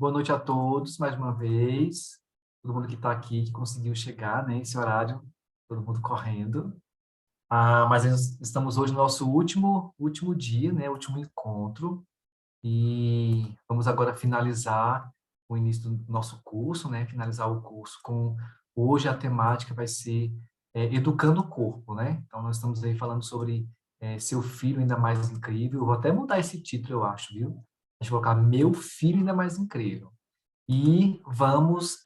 Boa noite a todos, mais uma vez. Todo mundo que está aqui, que conseguiu chegar, né? Esse horário, todo mundo correndo. Mas nós estamos hoje no nosso último dia, né? Último encontro. E vamos agora finalizar o início do nosso curso, né? Finalizar o curso com... Hoje a temática vai ser Educando o Corpo, né? Então, nós estamos aí falando sobre Seu Filho Ainda Mais Incrível. Eu vou até mudar esse título, eu acho, viu? Deixa eu colocar Meu Filho Ainda Mais Incrível. E vamos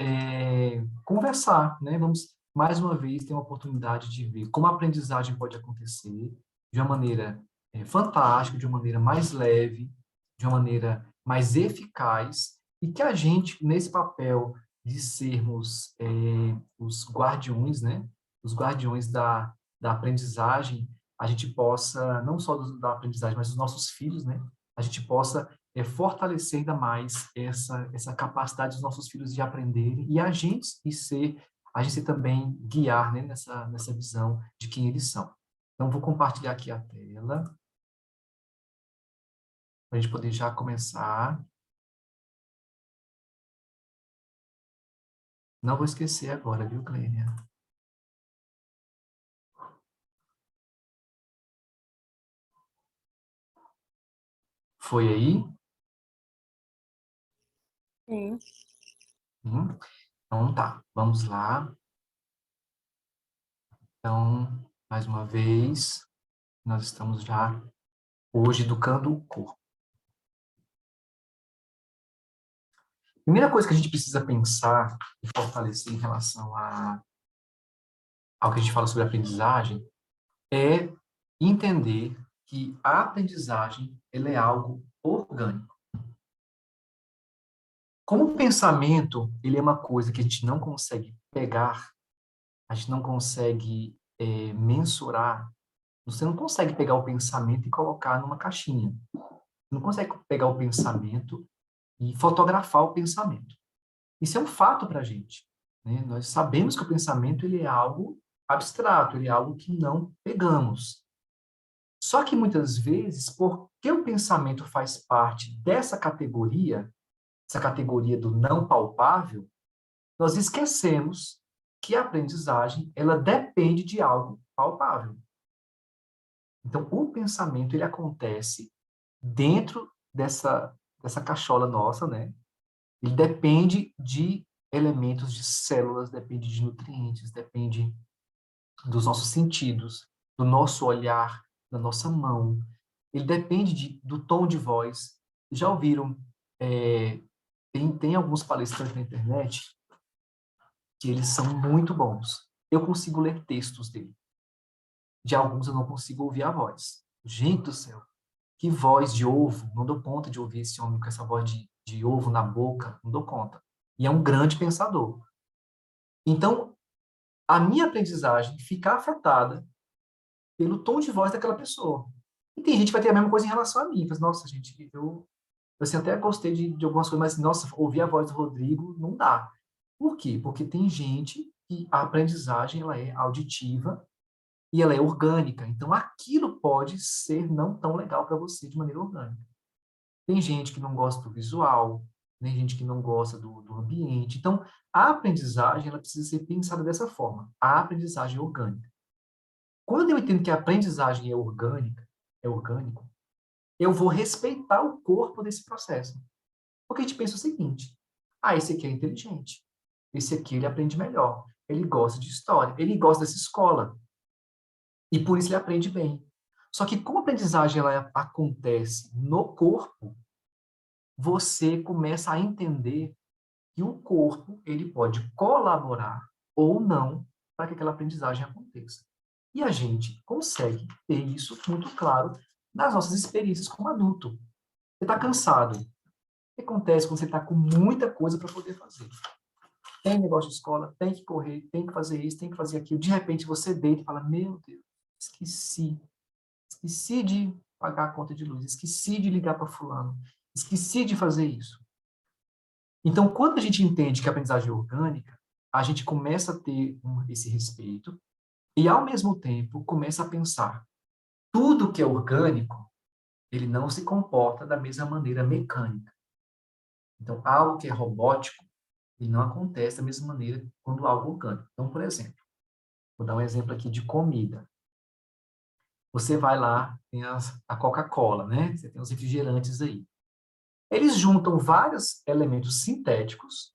conversar, né? Vamos, mais uma vez, ter uma oportunidade de ver como a aprendizagem pode acontecer de uma maneira fantástica, de uma maneira mais leve, de uma maneira mais eficaz, e que a gente, nesse papel de sermos os guardiões, né? Os guardiões da aprendizagem, a gente possa, não só da aprendizagem, mas dos nossos filhos, né? A gente possa fortalecer ainda mais essa capacidade dos nossos filhos de aprenderem e a gente também guiar, né, nessa visão de quem eles são. Então, vou compartilhar aqui a tela, para a gente poder já começar. Não vou esquecer agora, viu, Clênia? Foi aí? Sim. Então, tá. Vamos lá. Então, mais uma vez, nós estamos já hoje educando o corpo. Primeira coisa que a gente precisa pensar e fortalecer em relação ao que a gente fala sobre aprendizagem é entender que a aprendizagem ela é algo orgânico. Como o pensamento ele é uma coisa que a gente não consegue pegar, a gente não consegue mensurar, você não consegue pegar o pensamento e colocar numa caixinha. Você não consegue pegar o pensamento e fotografar o pensamento. Isso é um fato para a gente, né? Nós sabemos que o pensamento ele é algo abstrato, ele é algo que não pegamos. Só que muitas vezes, porque o pensamento faz parte dessa categoria, essa categoria do não palpável, nós esquecemos que a aprendizagem ela depende de algo palpável. Então, o pensamento ele acontece dentro dessa cachola nossa, né? Ele depende de elementos de células, depende de nutrientes, depende dos nossos sentidos, do nosso olhar, da nossa mão. Ele depende do tom de voz. Já ouviram? é, tem alguns palestrantes na internet que eles são muito bons. Eu consigo ler textos dele. De alguns eu não consigo ouvir a voz. Gente do céu, que voz de ovo. Não dou conta de ouvir esse homem com essa voz de ovo na boca. Não dou conta. E é um grande pensador. Então, a minha aprendizagem fica afetada pelo tom de voz daquela pessoa. E tem gente que vai ter a mesma coisa em relação a mim. Mas, nossa, gente, eu assim, até gostei de algumas coisas, mas, nossa, ouvir a voz do Rodrigo não dá. Por quê? Porque tem gente que a aprendizagem ela é auditiva e ela é orgânica. Então, aquilo pode ser não tão legal para você de maneira orgânica. Tem gente que não gosta do visual, tem gente que não gosta do ambiente. Então, a aprendizagem ela precisa ser pensada dessa forma. A aprendizagem é orgânica. Quando eu entendo que a aprendizagem é orgânica, é orgânico, eu vou respeitar o corpo desse processo. Porque a gente pensa o seguinte: esse aqui é inteligente. Esse aqui ele aprende melhor. Ele gosta de história. Ele gosta dessa escola. E por isso ele aprende bem. Só que como a aprendizagem ela acontece no corpo, você começa a entender que o corpo ele pode colaborar ou não para que aquela aprendizagem aconteça. E a gente consegue ter isso muito claro nas nossas experiências como adulto. Você está cansado. O que acontece quando você está com muita coisa para poder fazer? Tem negócio de escola, tem que correr, tem que fazer isso, tem que fazer aquilo. De repente você deita e fala: Meu Deus, esqueci de pagar a conta de luz, esqueci de ligar para fulano, esqueci de fazer isso. Então, quando a gente entende que a aprendizagem é orgânica, a gente começa a ter esse respeito e, ao mesmo tempo, começa a pensar: tudo que é orgânico, ele não se comporta da mesma maneira mecânica. Então, algo que é robótico, ele não acontece da mesma maneira quando algo orgânico. Então, por exemplo, vou dar um exemplo aqui de comida. Você vai lá, tem a Coca-Cola, né? Você tem os refrigerantes aí. Eles juntam vários elementos sintéticos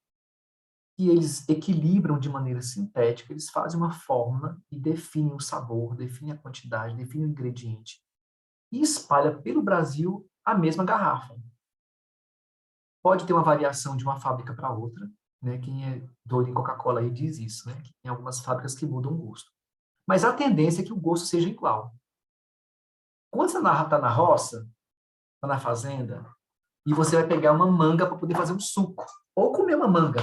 e eles equilibram de maneira sintética, eles fazem uma fórmula e definem o sabor, definem a quantidade, definem o ingrediente e espalha pelo Brasil a mesma garrafa. Pode ter uma variação de uma fábrica para outra, né? Quem é doido em Coca-Cola aí diz isso, né? Que tem algumas fábricas que mudam o gosto. Mas a tendência é que o gosto seja igual. Quando você está na roça, está na fazenda, e você vai pegar uma manga para poder fazer um suco, ou comer uma manga.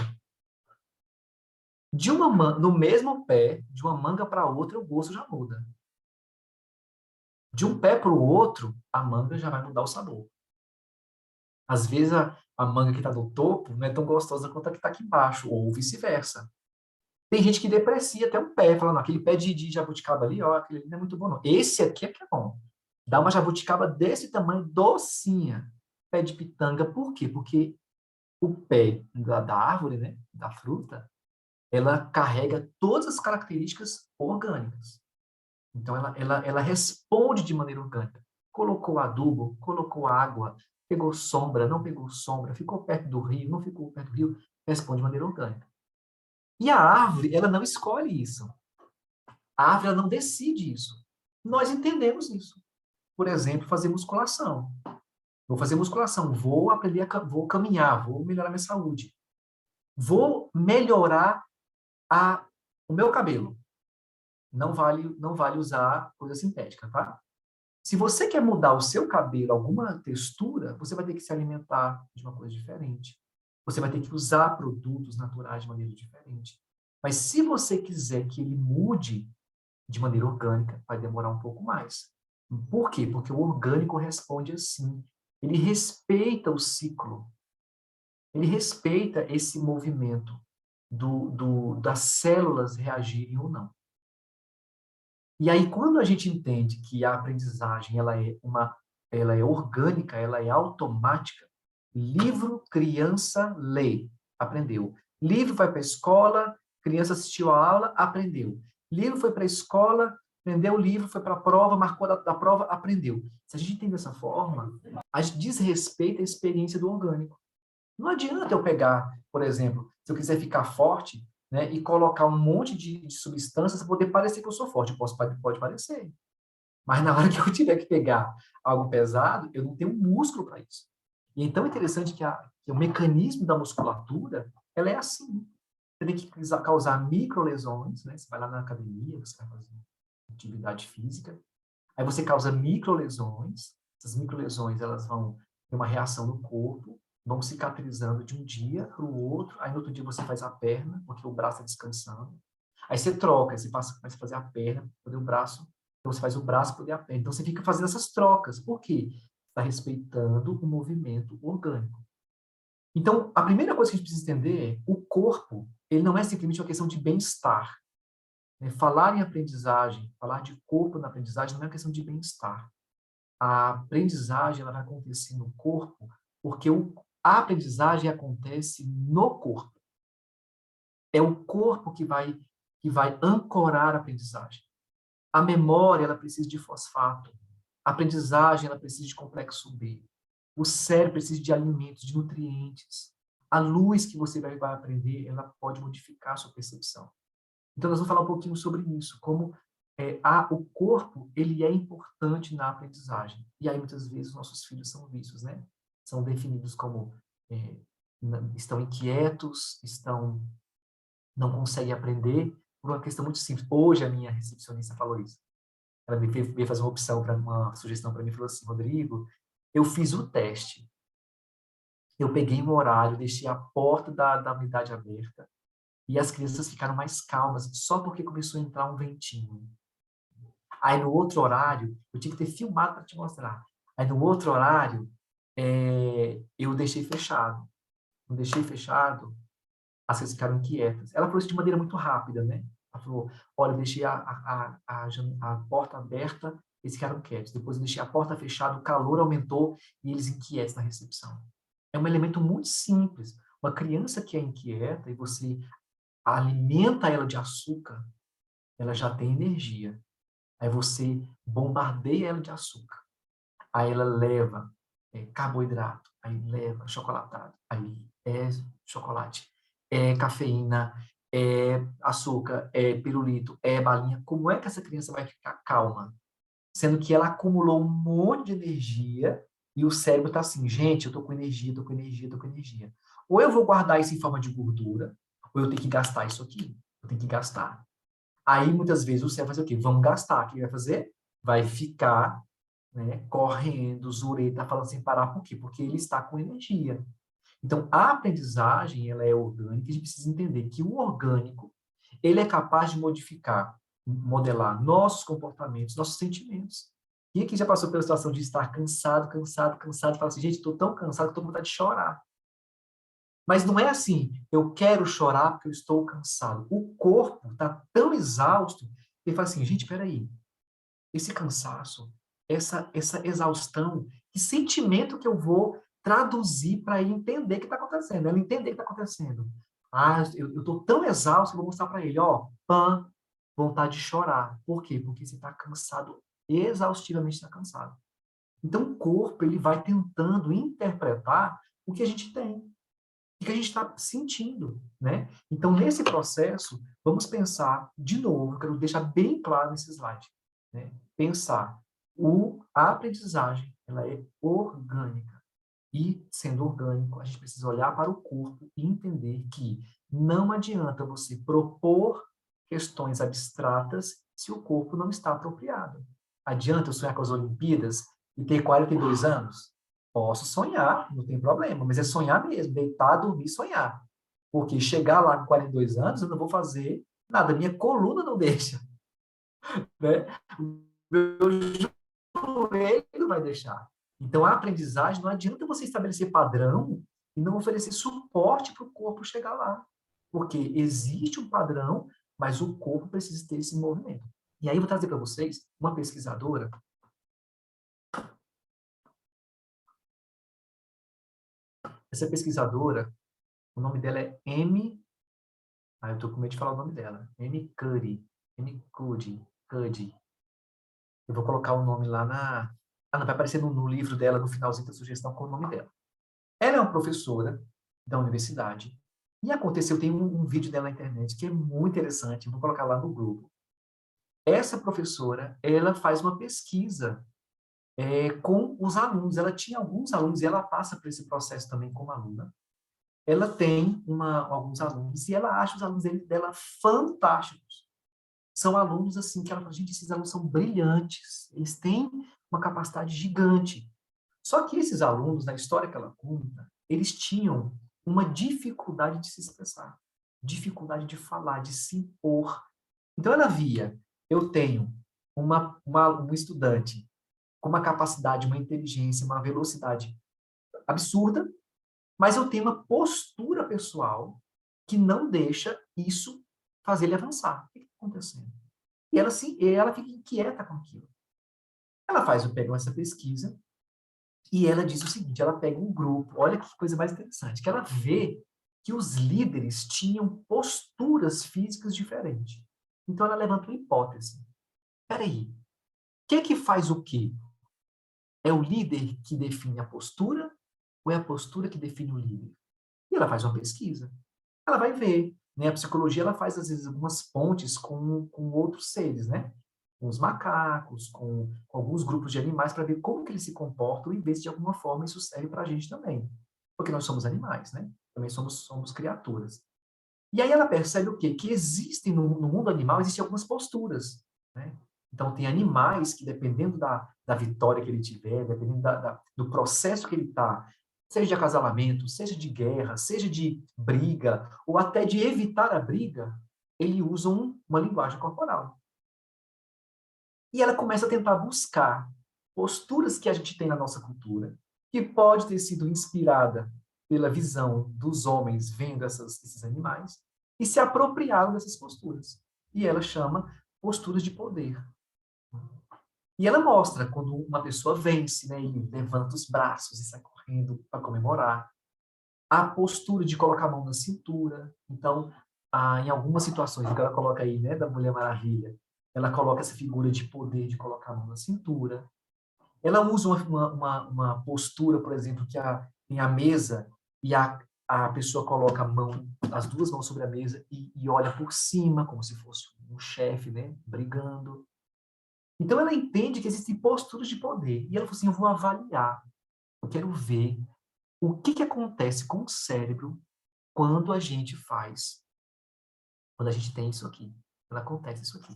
No mesmo pé, de uma manga para outra, o gosto já muda. De um pé para o outro, a manga já vai mudar o sabor. Às vezes, a manga que está no topo não é tão gostosa quanto a que está aqui embaixo, ou vice-versa. Tem gente que deprecia até um pé, falando, aquele pé de jabuticaba ali, ó, aquele ali não é muito bom, não. Esse aqui é que é bom. Dá uma jabuticaba desse tamanho, docinha. Pé de pitanga, por quê? Porque o pé da árvore, né, da fruta, ela carrega todas as características orgânicas. Então, ela responde de maneira orgânica. Colocou adubo, colocou água, pegou sombra, não pegou sombra, ficou perto do rio, não ficou perto do rio, responde de maneira orgânica. E a árvore, ela não escolhe isso. A árvore, ela não decide isso. Nós entendemos isso. Por exemplo, fazer musculação. Vou fazer musculação, vou aprender vou caminhar, vou melhorar minha saúde. Vou melhorar o meu cabelo. Não vale usar coisa sintética, tá? Se você quer mudar o seu cabelo, alguma textura, você vai ter que se alimentar de uma coisa diferente. Você vai ter que usar produtos naturais de maneira diferente. Mas se você quiser que ele mude de maneira orgânica, vai demorar um pouco mais. Por quê? Porque o orgânico responde assim. Ele respeita o ciclo. Ele respeita esse movimento das células reagirem ou não. E aí, quando a gente entende que a aprendizagem ela é orgânica, ela é automática, livro, criança, lê, aprendeu. Livro vai para a escola, criança assistiu a aula, aprendeu. Livro foi para a escola, aprendeu o livro, foi para a prova, marcou da prova, aprendeu. Se a gente entende dessa forma, a gente desrespeita a experiência do orgânico. Não adianta eu pegar, por exemplo, se eu quiser ficar forte, né, e colocar um monte de substâncias para poder parecer que eu sou forte. Pode parecer. Mas na hora que eu tiver que pegar algo pesado, eu não tenho músculo para isso. E é tão interessante que o mecanismo da musculatura, ela é assim. Você tem que causar microlesões, né? Você vai lá na academia, você vai fazer atividade física, aí você causa microlesões, essas microlesões, elas vão ter uma reação no corpo, vão cicatrizando de um dia para o outro, aí no outro dia você faz a perna, porque o braço está descansando, aí você troca, aí você começa a fazer a perna, poder o braço, então você faz o braço, poder a perna, então você fica fazendo essas trocas, por quê? Está respeitando o movimento orgânico. Então, a primeira coisa que a gente precisa entender é, o corpo, ele não é simplesmente uma questão de bem-estar, né? Falar em aprendizagem, falar de corpo na aprendizagem não é uma questão de bem-estar. A aprendizagem ela vai acontecer no corpo porque a aprendizagem acontece no corpo. É o corpo que vai ancorar a aprendizagem. A memória ela precisa de fosfato. A aprendizagem ela precisa de complexo B. O cérebro precisa de alimentos, de nutrientes. A luz que você vai aprender, ela pode modificar a sua percepção. Então, nós vamos falar um pouquinho sobre isso, como o corpo ele é importante na aprendizagem. E aí, muitas vezes, nossos filhos são vistos, né? São definidos como estão inquietos, não conseguem aprender, por uma questão muito simples. Hoje, a minha recepcionista falou isso. Ela veio fazer uma sugestão para mim, falou assim, Rodrigo, eu fiz o teste. Eu peguei um horário, deixei a porta da unidade aberta, e as crianças ficaram mais calmas, só porque começou a entrar um ventinho. Aí, no outro horário, eu tive que ter filmado para te mostrar. Aí, no outro horário, eu deixei fechado. Não deixei fechado, as crianças ficaram inquietas. Ela falou isso de maneira muito rápida, né? Ela falou, olha, eu deixei a porta aberta, eles ficaram quietos. Depois eu deixei a porta fechada, o calor aumentou e eles inquietos na recepção. É um elemento muito simples. Uma criança que é inquieta e você alimenta ela de açúcar, ela já tem energia. Aí você bombardeia ela de açúcar. Aí ela leva carboidrato, aí leva chocolatado, aí é chocolate, é cafeína, é açúcar, é pirulito, é balinha. Como é que essa criança vai ficar calma? Sendo que ela acumulou um monte de energia e o cérebro está assim, gente, eu tô com energia, tô com energia, tô com energia. Ou eu vou guardar isso em forma de gordura, ou eu tenho que gastar isso aqui. Eu tenho que gastar. Aí, muitas vezes, o cérebro vai fazer o quê? Vamos gastar. O que vai fazer? Vai ficar, né, correndo, zureta, falando sem parar. Por quê? Porque ele está com energia. Então, a aprendizagem, ela é orgânica, e a gente precisa entender que o orgânico, ele é capaz de modificar, modelar nossos comportamentos, nossos sentimentos. E aqui já passou pela situação de estar cansado, cansado, cansado, e falar assim, gente, estou tão cansado que estou com vontade de chorar. Mas não é assim, eu quero chorar porque eu estou cansado. O corpo está tão exausto, que ele fala assim, gente, peraí, esse cansaço, essa exaustão, que sentimento que eu vou traduzir para ele entender o que está acontecendo, ela entender o que está acontecendo. Ah, eu estou tão exausto que eu vou mostrar para ele, ó, pã, vontade de chorar. Por quê? Porque você está cansado, exaustivamente está cansado. Então, o corpo, ele vai tentando interpretar o que a gente tem, o que a gente está sentindo, né? Então, nesse processo, vamos pensar, de novo, eu quero deixar bem claro nesse slide, né? Pensar, a aprendizagem, ela é orgânica. E, sendo orgânico, a gente precisa olhar para o corpo e entender que não adianta você propor questões abstratas se o corpo não está apropriado. Adianta eu sonhar com as Olimpíadas e ter 42 anos? Posso sonhar, não tem problema, mas é sonhar mesmo, deitar, dormir, sonhar. Porque chegar lá com 42 anos, eu não vou fazer nada, minha coluna não deixa, né? O meu joelho não vai deixar. Então, a aprendizagem, não adianta você estabelecer padrão e não oferecer suporte para o corpo chegar lá. Porque existe um padrão, mas o corpo precisa ter esse movimento. E aí eu vou trazer para vocês uma pesquisadora. Essa pesquisadora, o nome dela é Amy. Ah, eu estou com medo de falar o nome dela. Amy Cuddy. Amy Cuddy. Cuddy. Eu vou colocar o nome lá na. Ah, não, vai aparecer no livro dela, no finalzinho da sugestão, com o nome dela. Ela é uma professora da universidade. E aconteceu, tem um vídeo dela na internet que é muito interessante, vou colocar lá no grupo. Essa professora, ela faz uma pesquisa com os alunos. Ela tinha alguns alunos, e ela passa por esse processo também como aluna. Ela tem alguns alunos, e ela acha os alunos dela fantásticos. São alunos assim, que ela fala, gente, esses alunos são brilhantes, eles têm uma capacidade gigante. Só que esses alunos, na história que ela conta, eles tinham uma dificuldade de se expressar, dificuldade de falar, de se impor. Então ela via, eu tenho um estudante com uma capacidade, uma inteligência, uma velocidade absurda, mas eu tenho uma postura pessoal que não deixa isso fazer ele avançar. O que está acontecendo? E ela fica inquieta com aquilo. Ela pega essa pesquisa e ela diz o seguinte, ela pega um grupo, olha que coisa mais interessante, que ela vê que os líderes tinham posturas físicas diferentes. Então ela levanta uma hipótese. Peraí, o que faz o quê? É o líder que define a postura ou é a postura que define o líder? E ela faz uma pesquisa. Ela vai ver, né? A psicologia ela faz às vezes algumas pontes com outros seres, né? Com os macacos, com alguns grupos de animais, para ver como que eles se comportam e ver se de alguma forma isso serve para a gente também. Porque nós somos animais, né? Também somos criaturas. E aí ela percebe o quê? Que existem no mundo animal, existem algumas posturas, né? Então, tem animais que, dependendo da vitória que ele tiver, dependendo do processo que ele está, seja de acasalamento, seja de guerra, seja de briga, ou até de evitar a briga, ele usa uma linguagem corporal. E ela começa a tentar buscar posturas que a gente tem na nossa cultura, que pode ter sido inspirada pela visão dos homens vendo esses animais, e se apropriaram dessas posturas. E ela chama posturas de poder. E ela mostra quando uma pessoa vence, né, e levanta os braços e sai correndo para comemorar. A postura de colocar a mão na cintura. Então, em algumas situações, que ela coloca aí, né, da Mulher Maravilha, ela coloca essa figura de poder de colocar a mão na cintura. Ela usa uma postura, por exemplo, que tem a mesa e a pessoa coloca a mão, as duas mãos sobre a mesa e olha por cima, como se fosse um chefe, né, brigando. Então, ela entende que existem posturas de poder. E ela falou assim, eu vou avaliar, eu quero ver o que acontece com o cérebro quando a gente quando a gente tem isso aqui. Quando acontece isso aqui.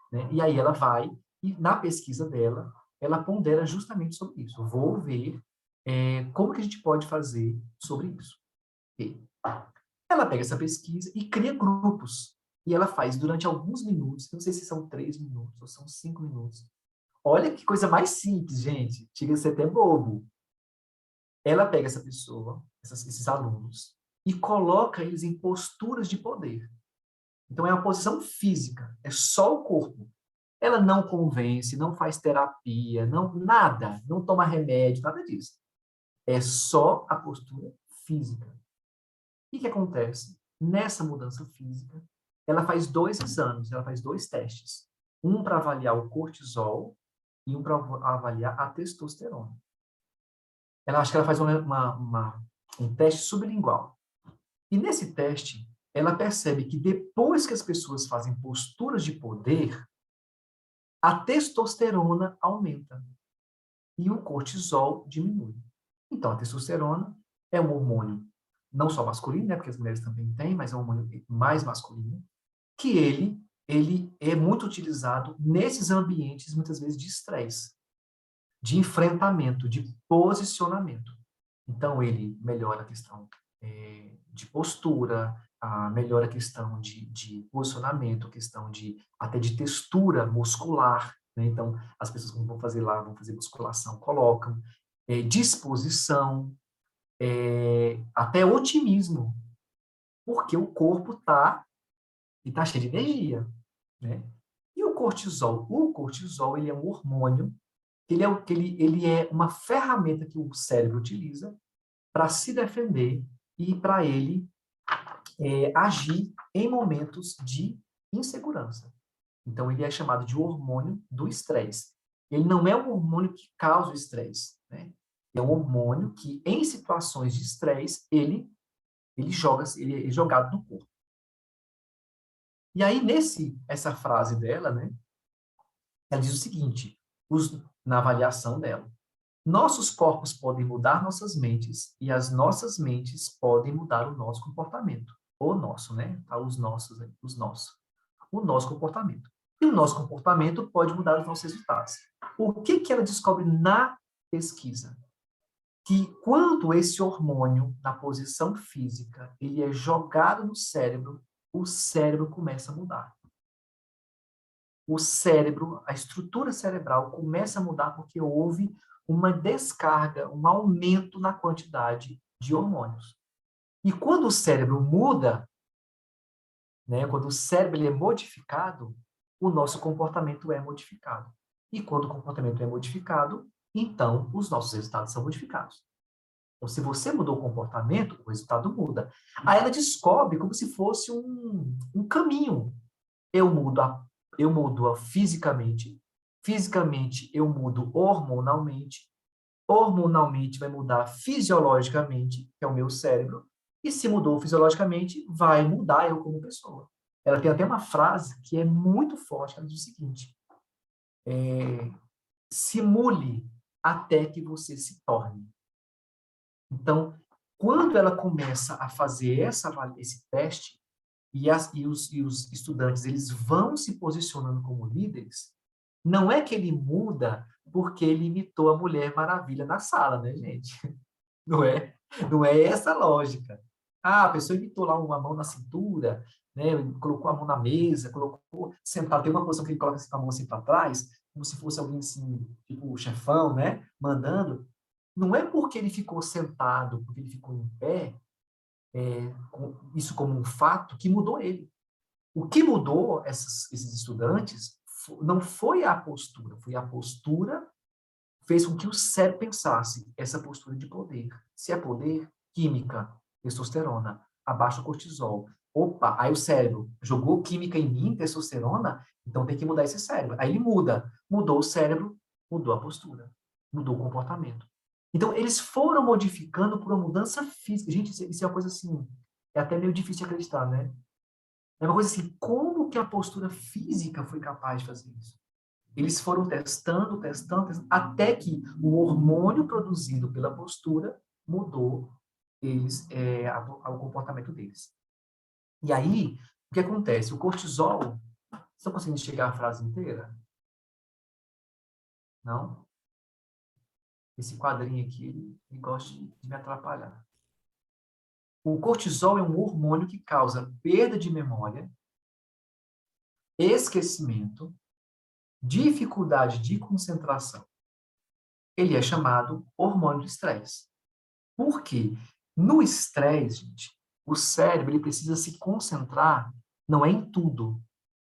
Né? E aí ela vai, e na pesquisa dela, ela pondera justamente sobre isso. Vou ver como que a gente pode fazer sobre isso. E ela pega essa pesquisa e cria grupos. E ela faz durante alguns minutos, não sei se são 3 minutos ou são 5 minutos. Olha que coisa mais simples, gente. Chega a ser até bobo. Ela pega essa pessoa, esses alunos, e coloca eles em posturas de poder. Então, é uma posição física, é só o corpo. Ela não convence, não faz terapia, não nada, não toma remédio, nada disso. É só a postura física. O que acontece? Nessa mudança física, ela faz 2 exames, ela faz 2 testes. Um para avaliar o cortisol e um para avaliar a testosterona. Ela acha que ela faz um teste sublingual. E nesse teste, ela percebe que depois que as pessoas fazem posturas de poder, a testosterona aumenta e o cortisol diminui. Então, a testosterona é um hormônio não só masculino, né, porque as mulheres também têm, mas é um hormônio mais masculino, que ele é muito utilizado nesses ambientes, muitas vezes, de estresse, de enfrentamento, de posicionamento. Então, ele melhora a questão de postura, melhora a questão de posicionamento, a questão até de textura muscular. Né? Então, as pessoas que vão fazer lá, vão fazer musculação, colocam disposição, até otimismo, porque o corpo tá cheio de energia. Né? E o cortisol ele é um hormônio, ele é uma ferramenta que o cérebro utiliza para se defender e para ele agir em momentos de insegurança. Então, ele é chamado de hormônio do estresse. Ele não é um hormônio que causa o estresse, né? É um hormônio que, em situações de estresse, ele é jogado no corpo. E aí, essa frase dela, né? Ela diz o seguinte, na avaliação dela, nossos corpos podem mudar nossas mentes e as nossas mentes podem mudar o nosso comportamento. O nosso, né? Tá, os nossos aí, os nossos. O nosso comportamento. E o nosso comportamento pode mudar os nossos resultados. O que ela descobre na pesquisa? Que quando esse hormônio, na posição física, ele é jogado no cérebro, o cérebro começa a mudar. O cérebro, a estrutura cerebral começa a mudar porque houve uma descarga, um aumento na quantidade de hormônios. E quando o cérebro muda, né, quando o cérebro ele é modificado, o nosso comportamento é modificado. E quando o comportamento é modificado, então os nossos resultados são modificados. Então, se você mudou o comportamento, o resultado muda. Aí ela descobre como se fosse um caminho. Eu mudo fisicamente, fisicamente eu mudo hormonalmente, hormonalmente vai mudar fisiologicamente, que é o meu cérebro, e se mudou fisiologicamente, vai mudar eu como pessoa. Ela tem até uma frase que é muito forte, ela diz o seguinte, simule até que você se torne. Então, quando ela começa a fazer esse teste, os estudantes eles vão se posicionando como líderes, não é que ele muda porque ele imitou a Mulher Maravilha na sala, né, gente? Não é, não é essa a lógica. A pessoa imitou lá uma mão na cintura, né, colocou a mão na mesa, colocou sentado, tem uma posição que ele coloca assim, com a mão assim para trás, como se fosse alguém assim, tipo o chefão, né, mandando. Não é porque ele ficou sentado, porque ele ficou em pé, isso como um fato, que mudou ele. O que mudou esses estudantes não foi a postura fez com que o cérebro pensasse essa postura de poder. Se é poder, química, testosterona, abaixa o cortisol. Opa, aí o cérebro jogou química em mim, testosterona, então tem que mudar esse cérebro. Aí ele muda. Mudou o cérebro, mudou a postura, mudou o comportamento. Então, eles foram modificando por uma mudança física. Gente, isso é uma coisa assim, é até meio difícil de acreditar, né? É uma coisa assim, como que a postura física foi capaz de fazer isso? Eles foram testando, testando, testando, até que o hormônio produzido pela postura mudou o comportamento deles. E aí, o que acontece? O cortisol, vocês estão conseguindo chegar à frase inteira? Não? Esse quadrinho aqui, ele gosta de me atrapalhar. O cortisol é um hormônio que causa perda de memória, esquecimento, dificuldade de concentração. Ele é chamado hormônio de estresse. Por quê? No estresse, gente, o cérebro ele precisa se concentrar, não é em tudo.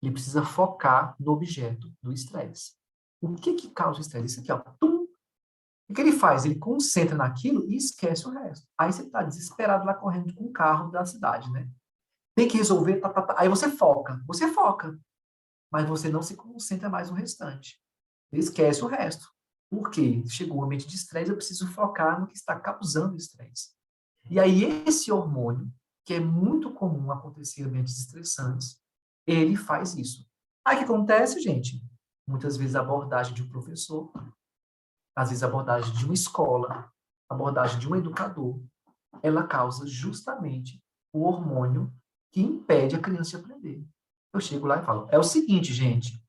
Ele precisa focar no objeto do estresse. O que causa o estresse? Isso aqui, ó. Tum. O que ele faz? Ele concentra naquilo e esquece o resto. Aí você está desesperado lá correndo com o carro da cidade, né? Tem que resolver, tá, tá, tá. Aí você foca, mas você não se concentra mais no restante. Você esquece o resto. Por quê? Chegou o ambiente de estresse, eu preciso focar no que está causando estresse. E aí, esse hormônio, que é muito comum acontecer em ambientes estressantes, ele faz isso. Aí o que acontece, gente? Muitas vezes a abordagem de um professor, às vezes a abordagem de uma escola, a abordagem de um educador, ela causa justamente o hormônio que impede a criança de aprender. Eu chego lá e falo, é o seguinte, gente,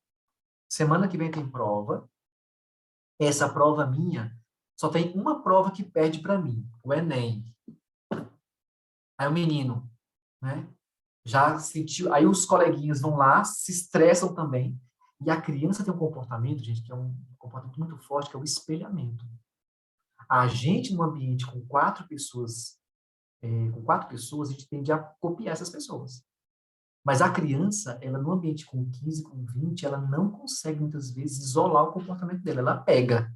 semana que vem tem prova, essa prova minha, só tem uma prova que perde para mim, o Enem. Aí o menino, né? Já sentiu. Aí os coleguinhas vão lá, se estressam também. E a criança tem um comportamento, gente, que é um comportamento muito forte, que é o espelhamento. A gente, num ambiente com quatro pessoas, a gente tende a copiar essas pessoas. Mas a criança, ela no ambiente com 15, com 20, ela não consegue, muitas vezes, isolar o comportamento dela. Ela pega.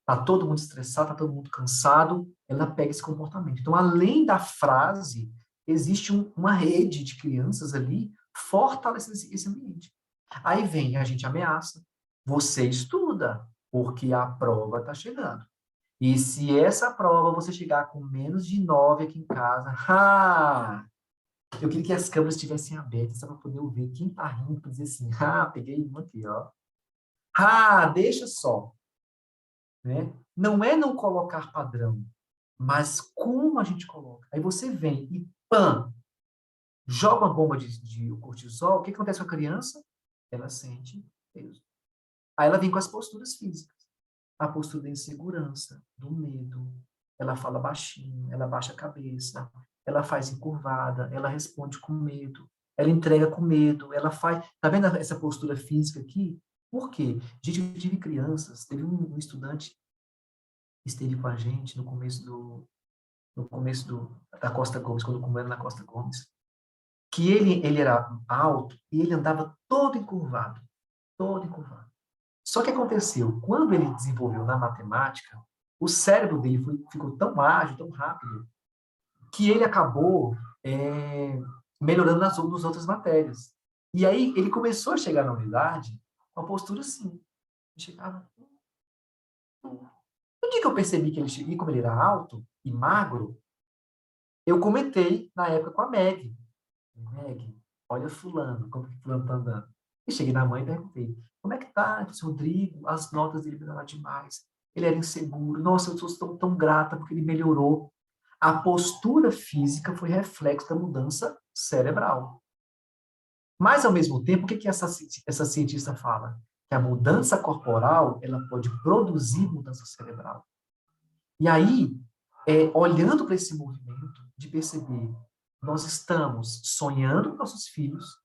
Tá todo mundo estressado, tá todo mundo cansado, ela pega esse comportamento. Então, além da frase, existe uma rede de crianças ali fortalecendo esse ambiente. Aí vem, a gente ameaça. Você estuda, porque a prova está chegando. E se essa prova você chegar com menos de 9 aqui em casa, eu queria que as câmeras estivessem abertas, só para poder ouvir quem está rindo, para dizer assim, peguei uma aqui, ó. Deixa só. Né? Não é não colocar padrão, mas como a gente coloca. Aí você vem e pã, joga uma bomba de cortisol, o que acontece com a criança? Ela sente peso. Aí ela vem com as posturas físicas. A postura da insegurança, do medo. Ela fala baixinho, ela baixa a cabeça, ela faz encurvada, ela responde com medo, ela entrega com medo, ela faz... Tá vendo essa postura física aqui? Por quê? Gente, eu tive crianças, teve um estudante que esteve com a gente da Costa Gomes, quando comendo na Costa Gomes, que ele era alto e ele andava todo encurvado, todo encurvado. Só que aconteceu, quando ele desenvolveu na matemática, o cérebro dele ficou tão ágil, tão rápido, que ele acabou melhorando nas outras matérias. E aí ele começou a chegar na unidade com a postura assim. Ele chegava... No dia que eu percebi que ele chegou, como ele era alto e magro, eu comentei na época com a Meg. Meg, olha fulano, como que fulano tá andando? E cheguei na mãe e perguntei, como é que tá? Disse, Rodrigo, as notas dele melhoraram demais. Ele era inseguro. Nossa, eu estou tão grata porque ele melhorou. A postura física foi reflexo da mudança cerebral. Mas, ao mesmo tempo, o que essa cientista fala? Que a mudança corporal ela pode produzir mudança cerebral. E aí, olhando para esse movimento, de perceber, nós estamos sonhando com nossos filhos,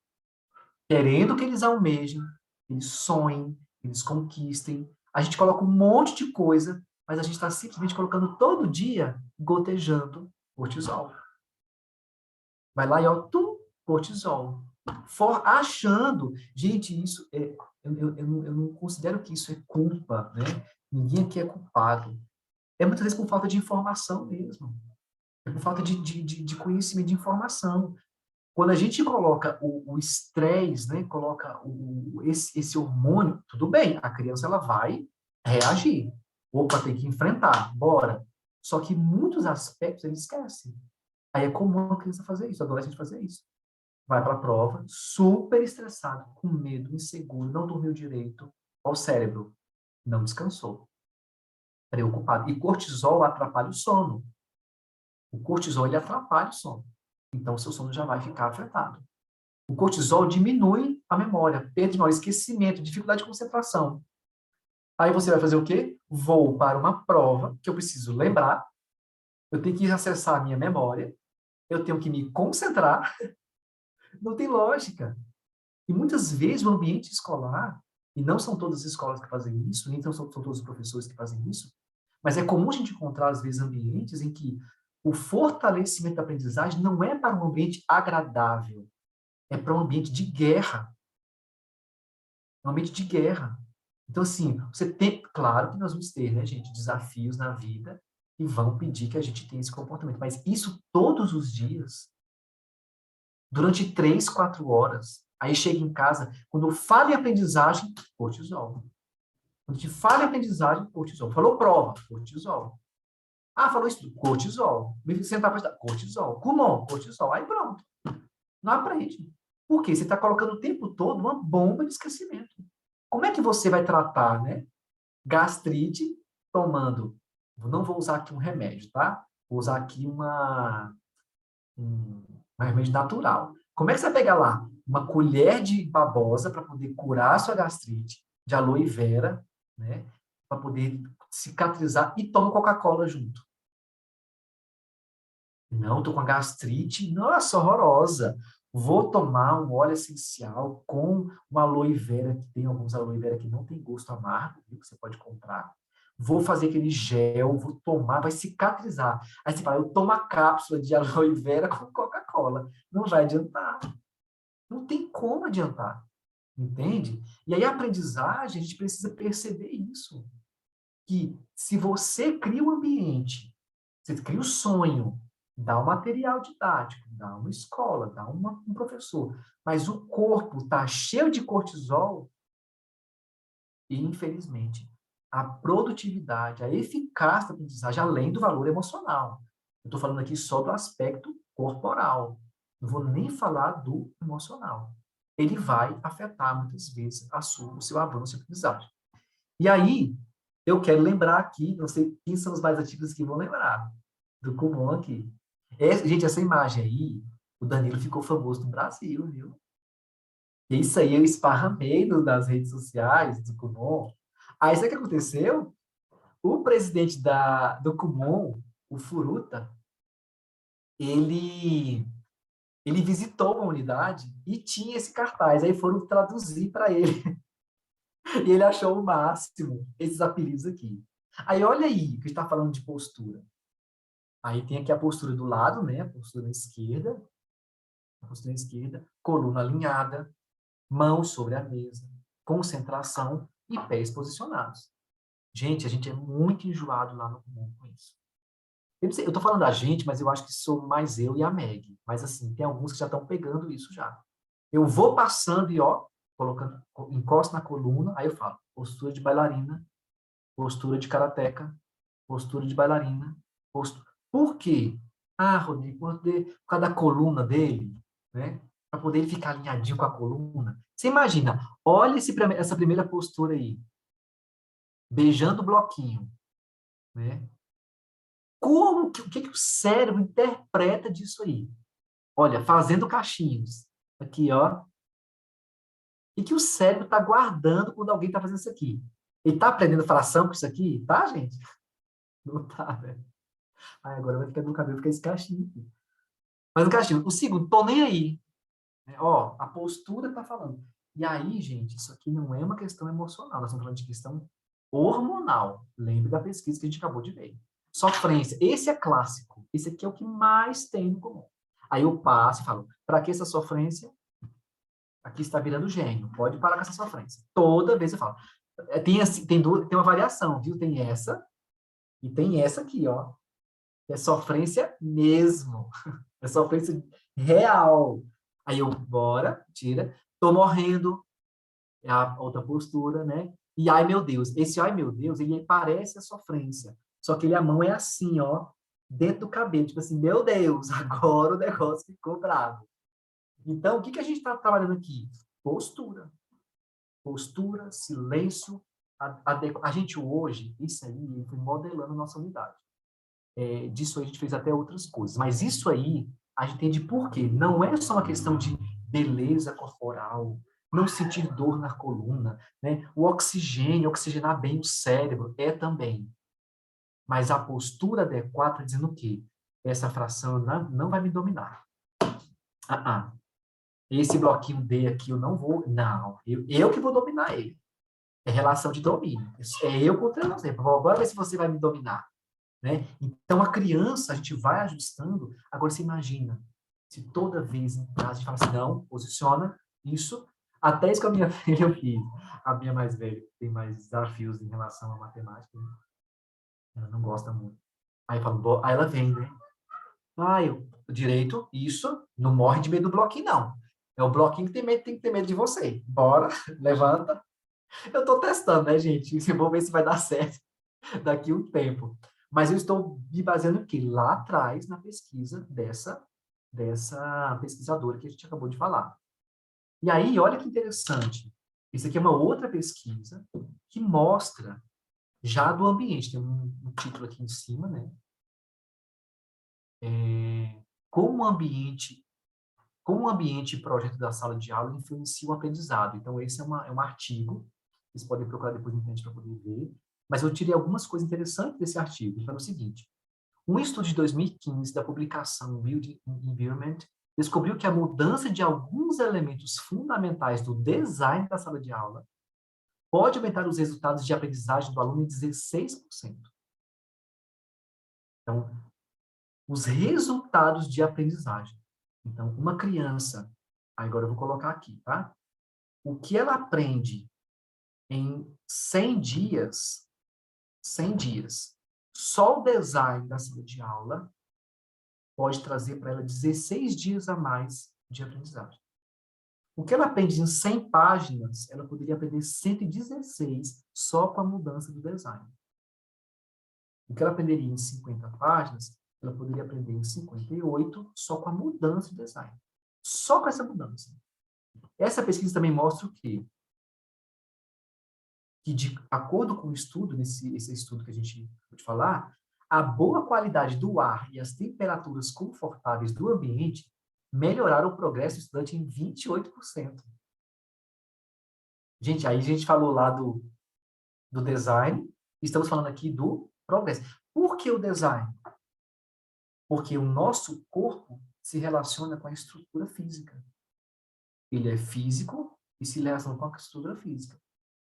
querendo que eles almejem, eles sonhem, eles conquistem. A gente coloca um monte de coisa, mas a gente está simplesmente colocando todo dia, gotejando cortisol. Vai lá e ó, cortisol. Achando, gente, isso eu não considero que isso é culpa, né? Ninguém aqui é culpado. É muitas vezes por falta de informação mesmo. É por falta de conhecimento, de informação. Quando a gente coloca o estresse, né, coloca esse hormônio, tudo bem, a criança ela vai reagir. Opa, tem que enfrentar, bora. Só que muitos aspectos ele esquece. Aí é comum a criança fazer isso, a adolescente fazer isso. Vai para a prova, super estressado, com medo, inseguro, não dormiu direito, ao cérebro, não descansou, preocupado. E cortisol atrapalha o sono. O cortisol ele atrapalha o sono. Então, o seu sono já vai ficar afetado. O cortisol diminui a memória, perda de memória, esquecimento, dificuldade de concentração. Aí você vai fazer o quê? Vou para uma prova que eu preciso lembrar, eu tenho que acessar a minha memória, eu tenho que me concentrar, não tem lógica. E muitas vezes o ambiente escolar, e não são todas as escolas que fazem isso, nem são todos os professores que fazem isso, mas é comum a gente encontrar, às vezes, ambientes em que o fortalecimento da aprendizagem não é para um ambiente agradável, é para um ambiente de guerra. É um ambiente de guerra. Então, assim, você tem... Claro que nós vamos ter, né, gente, desafios na vida que vão pedir que a gente tenha esse comportamento, mas isso todos os dias, durante 3, 4 horas. Aí chega em casa, quando eu falo em aprendizagem, cortisol. Quando te fala em aprendizagem, cortisol. Falou prova, cortisol. Ah, falou isso, cortisol. Me sentar para estudar, cortisol. Kumon, cortisol. Aí pronto. Não aprende. Por quê? Você está colocando o tempo todo uma bomba de esquecimento. Como é que você vai tratar, né? Gastrite tomando, não vou usar aqui um remédio, tá? Vou usar aqui um remédio natural. Como é que você vai pegar lá uma colher de babosa para poder curar a sua gastrite, de aloe vera, né? Para poder cicatrizar e toma Coca-Cola junto? Não, estou com a gastrite, nossa, horrorosa. Vou tomar um óleo essencial com uma aloe vera, que tem alguns aloe vera que não tem gosto amargo, viu, que você pode comprar. Vou fazer aquele gel, vou tomar, vai cicatrizar. Aí você fala, eu tomo a cápsula de aloe vera com Coca-Cola. Não vai adiantar. Não tem como adiantar. Entende? E aí a aprendizagem, a gente precisa perceber isso. Que se você cria um ambiente, você cria o sonho, dá um material didático, dá uma escola, dá um professor, mas o corpo está cheio de cortisol e, infelizmente, a produtividade, a eficácia da aprendizagem, além do valor emocional. Eu estou falando aqui só do aspecto corporal. Não vou nem falar do emocional. Ele vai afetar, muitas vezes, o seu avanço e aprendizagem. E aí, eu quero lembrar aqui, não sei quem são os mais antigos que vão lembrar, do Kumon aqui. Gente, essa imagem aí, o Danilo ficou famoso no Brasil, viu? E isso aí eu esparramei nas redes sociais do Kumon. Aí, sabe o que aconteceu? O presidente do Kumon, o Furuta, ele, ele visitou uma unidade e tinha esse cartaz. Aí foram traduzir para ele. E ele achou o máximo esses apelidos aqui. Aí, olha aí, que a gente está falando de postura. Aí tem aqui a postura do lado, né? A postura esquerda, coluna alinhada, mãos sobre a mesa, concentração e pés posicionados. Gente, a gente é muito enjoado lá no comum com isso. Eu estou falando da gente, mas eu acho que sou mais eu e a Meg. Mas assim, tem alguns que já estão pegando isso já. Eu vou passando e ó, colocando, encosto na coluna, aí eu falo, postura de bailarina, postura de karateca, postura de bailarina, postura. Por quê? Ah, Rodrigo, por causa da coluna dele, né? Para poder ele ficar alinhadinho com a coluna. Você imagina, olha essa primeira postura aí, beijando o bloquinho, né? O que o cérebro interpreta disso aí? Olha, fazendo cachinhos. Aqui, ó. E que o cérebro está guardando quando alguém está fazendo isso aqui? Ele está aprendendo fração com isso aqui? Tá, gente? Não tá, né? Ai, agora vai ficar no cabelo, fica esse cachinho aqui. Mas o cachinho, o segundo, tô nem aí. Né? Ó, a postura tá falando. E aí, gente, isso aqui não é uma questão emocional, nós estamos falando de questão hormonal. Lembre da pesquisa que a gente acabou de ver. Sofrência, esse é clássico. Esse aqui é o que mais tem no comum. Aí eu passo e falo, para que essa sofrência? Aqui está virando gênio, pode parar com essa sofrência. Toda vez eu falo. Tem uma variação, viu? Tem essa e tem essa aqui, ó. É sofrência mesmo. É sofrência real. Aí eu, bora, tira. Tô morrendo. É a outra postura, né? E ai meu Deus. Esse ai meu Deus, ele parece a sofrência. Só que a mão é assim, ó, dentro do cabelo. Tipo assim, meu Deus, agora o negócio ficou bravo. Então, o que que a gente está trabalhando aqui? Postura. Postura, silêncio. A gente hoje, isso aí, foi modelando nossa unidade. Disso aí a gente fez até outras coisas. Mas isso aí, a gente entende por quê. Não é só uma questão de beleza corporal, não sentir dor na coluna, né? O oxigênio, oxigenar bem o cérebro, é também. Mas a postura adequada está dizendo o quê? Essa fração não vai me dominar. Ah, ah. Esse bloquinho D aqui eu não vou. Não, eu que vou dominar ele. É relação de domínio. É eu contra você. Agora ver se você vai me dominar. Né? Então, a criança, a gente vai ajustando. Agora, você imagina, se toda vez em casa a gente fala assim, não, posiciona isso. Até isso que a minha filha eu fiz. A minha mais velha tem mais desafios em relação à matemática. Né? Ela não gosta muito. Aí, eu falo, aí ela vem, né? Ah, eu, direito, isso, não morre de medo do bloquinho, não. É o bloquinho que tem que ter medo de você. Bora, levanta. Eu estou testando, né, gente? Vou ver se vai dar certo daqui a um tempo. Mas eu estou me baseando aqui, lá atrás, na pesquisa dessa pesquisadora que a gente acabou de falar. E aí, olha que interessante. Isso aqui é uma outra pesquisa que mostra já do ambiente. Tem um título aqui em cima, né? Como o ambiente e projeto da sala de aula influencia o aprendizado. Então, esse é um artigo, vocês podem procurar depois na internet para poder ver, mas eu tirei algumas coisas interessantes desse artigo. Ele fala o seguinte: um estudo de 2015 da publicação Building Environment descobriu que a mudança de alguns elementos fundamentais do design da sala de aula pode aumentar os resultados de aprendizagem do aluno em 16%. Então, os resultados de aprendizagem. Então, uma criança, agora eu vou colocar aqui, tá? O que ela aprende em 100 dias, 100 dias, só o design da sala de aula pode trazer para ela 16 dias a mais de aprendizagem. O que ela aprende em 100 páginas, ela poderia aprender 116 só com a mudança do design. O que ela aprenderia em 50 páginas, ela poderia aprender em 58 só com a mudança do design. Só com essa mudança. Essa pesquisa também mostra o quê? Que, de acordo com o estudo, esse estudo que a gente pode falar, a boa qualidade do ar e as temperaturas confortáveis do ambiente melhoraram o progresso do estudante em 28%. Gente, aí a gente falou lá do design, estamos falando aqui do progresso. Por que o design? Porque o nosso corpo se relaciona com a estrutura física. Ele é físico e se relaciona com a estrutura física.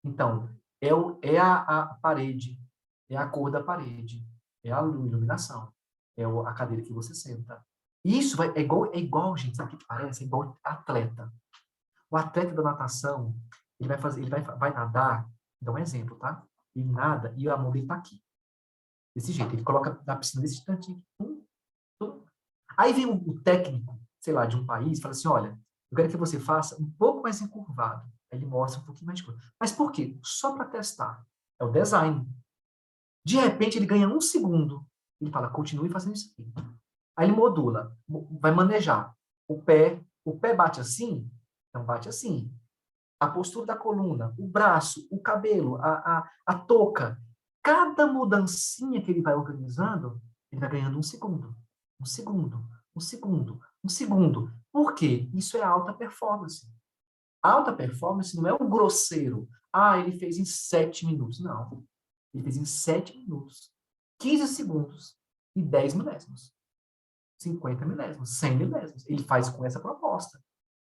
Então, é a parede, é a cor da parede, é a iluminação, é a cadeira que você senta. Isso é igual, gente, sabe o que parece? É igual atleta. O atleta da natação, ele vai nadar, dá um exemplo, tá? Ele nada e a mão dele tá aqui. Desse jeito, ele coloca na piscina desse tantinho. Tum. Aí vem o técnico, sei lá, de um país, e fala assim, olha, eu quero que você faça um pouco mais encurvado. Aí ele mostra um pouquinho mais de coisa. Mas por quê? Só para testar. É o design. De repente, ele ganha um segundo. Ele fala, continue fazendo isso aqui. Aí ele modula, vai manejar. O pé bate assim, então bate assim. A postura da coluna, o braço, o cabelo, a touca. Cada mudancinha que ele vai organizando, ele vai ganhando um segundo. Um segundo, um segundo, um segundo. Por quê? Isso é alta performance. Alta performance não é um grosseiro. Ah, ele fez em 7 minutos. Não. Ele fez em 7 minutos, 15 segundos e 10 milésimos. 50 milésimos, 100 milésimos. Ele faz com essa proposta.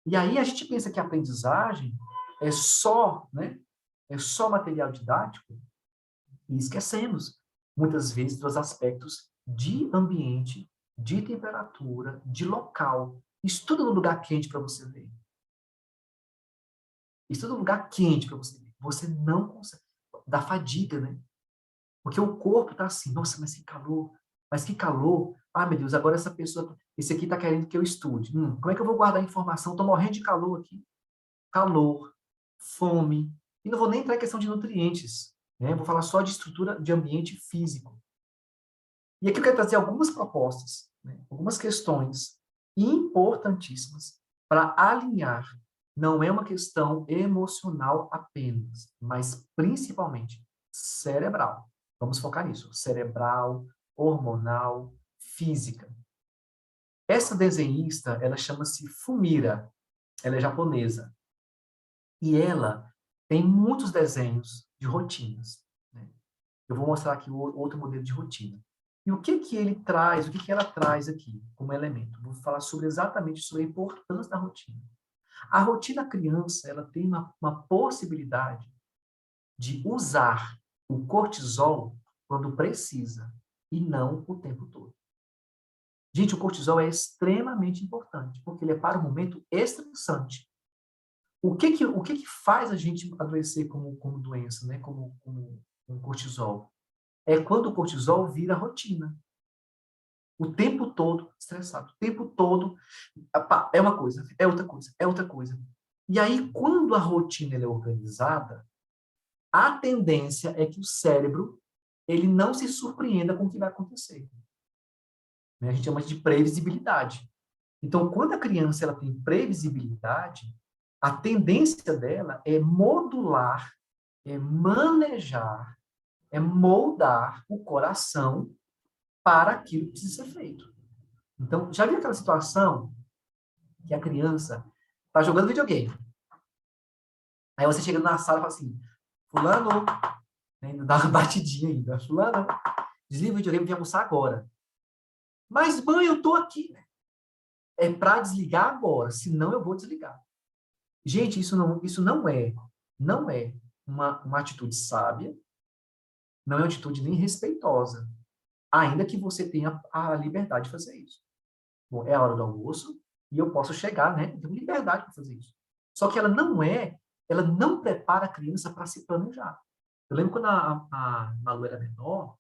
E aí a gente pensa que a aprendizagem é só, né? É só material didático e esquecemos, muitas vezes, dos aspectos de ambiente, de temperatura, de local. Estuda no lugar quente para você ver. Estuda no lugar quente para você ver. Você não consegue. Da fadiga, né? Porque o corpo está assim, nossa, mas que calor. Mas que calor. Ah, meu Deus, agora essa pessoa, esse aqui está querendo que eu estude. Como é que eu vou guardar a informação? Estou morrendo de calor aqui. Calor, fome. E não vou nem entrar em questão de nutrientes, né? Vou falar só de estrutura de ambiente físico. E aqui eu quero trazer algumas propostas, né? Algumas questões importantíssimas para alinhar. Não é uma questão emocional apenas, mas principalmente cerebral. Vamos focar nisso. Cerebral, hormonal, física. Essa desenhista, ela chama-se Fumira. Ela é japonesa. E ela tem muitos desenhos de rotinas, né? Eu vou mostrar aqui outro modelo de rotina. E o que que ele traz, o que que ela traz aqui como elemento? Vou falar exatamente sobre a importância da rotina. A rotina criança, ela tem uma possibilidade de usar o cortisol quando precisa e não o tempo todo. Gente, o cortisol é extremamente importante, porque ele é para o momento estressante. O que que faz a gente adoecer como doença, né? Como cortisol? É quando o cortisol vira rotina. O tempo todo estressado, o tempo todo é uma coisa, é outra coisa, é outra coisa. E aí, quando a rotina é organizada, a tendência é que o cérebro ele não se surpreenda com o que vai acontecer, né? A gente chama de previsibilidade. Então, quando a criança ela tem previsibilidade, a tendência dela é modular, é manejar, é moldar o coração para aquilo que precisa ser feito. Então, já viu aquela situação que a criança está jogando videogame? Aí você chega na sala e fala assim, fulano, né, ainda dá uma batidinha ainda, fulano, desliga o videogame e vem almoçar agora. Mas, mãe, eu tô aqui. É para desligar agora, senão eu vou desligar. Gente, isso não é uma atitude sábia, não é uma atitude nem respeitosa, ainda que você tenha a liberdade de fazer isso. Bom, é a hora do almoço e eu posso chegar, né? Eu tenho liberdade para fazer isso. Só que ela não prepara a criança para se planejar. Eu lembro quando a Malu era menor,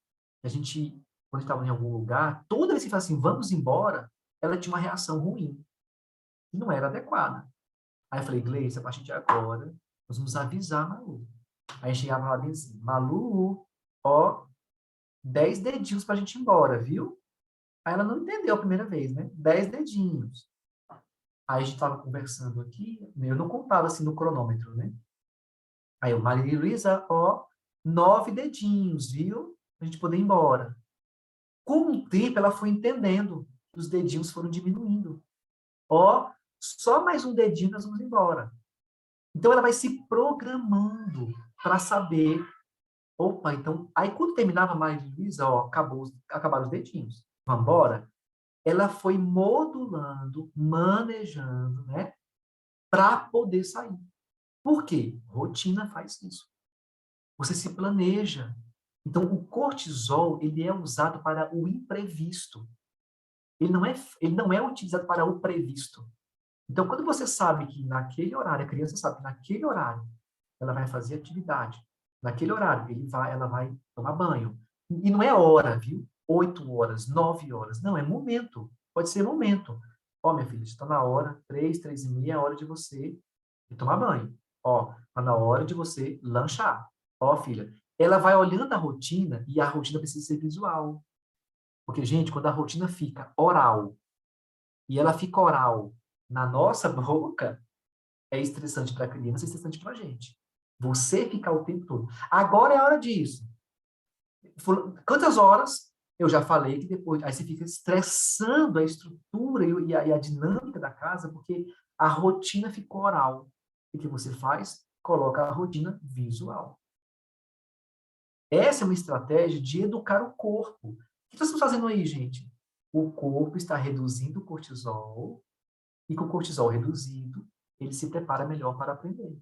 quando estava em algum lugar, toda vez que falava assim, vamos embora, ela tinha uma reação ruim, que não era adequada. Aí eu falei, Gleice, a partir de agora, nós vamos avisar a Malu. Aí chegava lá e assim, Malu, ó, 10 dedinhos para a gente ir embora, viu? Aí ela não entendeu a primeira vez, né? 10 dedinhos. Aí a gente estava conversando aqui, eu não contava assim no cronômetro, né? Aí eu, Maria Luísa, ó, 9 dedinhos, viu? Pra gente poder ir embora. Com o tempo, ela foi entendendo que os dedinhos foram diminuindo. Ó, só mais um dedinho nós vamos embora. Então, ela vai se programando para saber. Opa, então. Aí, quando terminava a Maria Luísa, ó, acabaram os dedinhos. Vamos embora? Ela foi modulando, manejando, né? Para poder sair. Por quê? Rotina faz isso. Você se planeja. Então, o cortisol, ele é usado para o imprevisto. Ele não é utilizado para o previsto. Então, quando você sabe que naquele horário, a criança sabe que naquele horário ela vai fazer atividade, naquele horário ela vai tomar banho. E não é hora, viu? 8 horas, 9 horas. Não, é momento. Pode ser momento. Ó, minha filha, está na hora, 3, 3:30, é hora de você ir tomar banho. Ó, está na hora de você lanchar. Ó, filha, ela vai olhando a rotina e a rotina precisa ser visual. Porque, gente, quando a rotina fica oral e ela fica oral na nossa boca, é estressante para a criança, é estressante para a gente. Você ficar o tempo todo. Agora é a hora disso. Quantas horas? Eu já falei que depois. Aí você fica estressando a estrutura e a dinâmica da casa, porque a rotina ficou oral. O que você faz? Coloca a rotina visual. Essa é uma estratégia de educar o corpo. O que nós estamos fazendo aí, gente? O corpo está reduzindo o cortisol, e com o cortisol reduzido, ele se prepara melhor para aprender.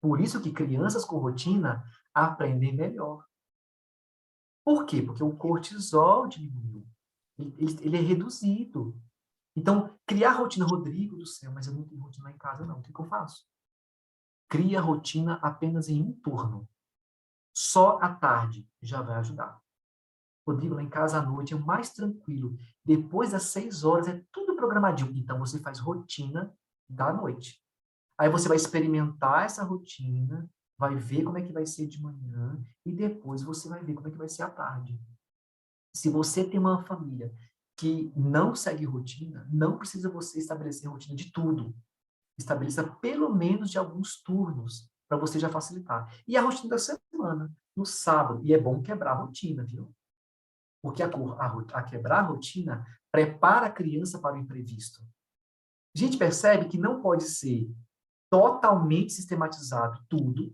Por isso que crianças com rotina aprendem melhor. Por quê? Porque o cortisol diminuiu. Ele é reduzido. Então, criar rotina, Rodrigo do céu, mas eu não tenho rotina em casa, não. O que eu faço? Cria rotina apenas em um turno. Só à tarde já vai ajudar. Rodrigo, lá em casa à noite é o mais tranquilo. Depois das 6 horas é tudo programadinho. Então, você faz rotina da noite. Aí você vai experimentar essa rotina, vai ver como é que vai ser de manhã e depois você vai ver como é que vai ser à tarde. Se você tem uma família que não segue rotina, não precisa você estabelecer rotina de tudo. Estabeleça pelo menos de alguns turnos para você já facilitar. E a rotina da semana, no sábado. E é bom quebrar a rotina, viu? Porque a quebrar a rotina prepara a criança para o imprevisto. A gente percebe que não pode ser totalmente sistematizado tudo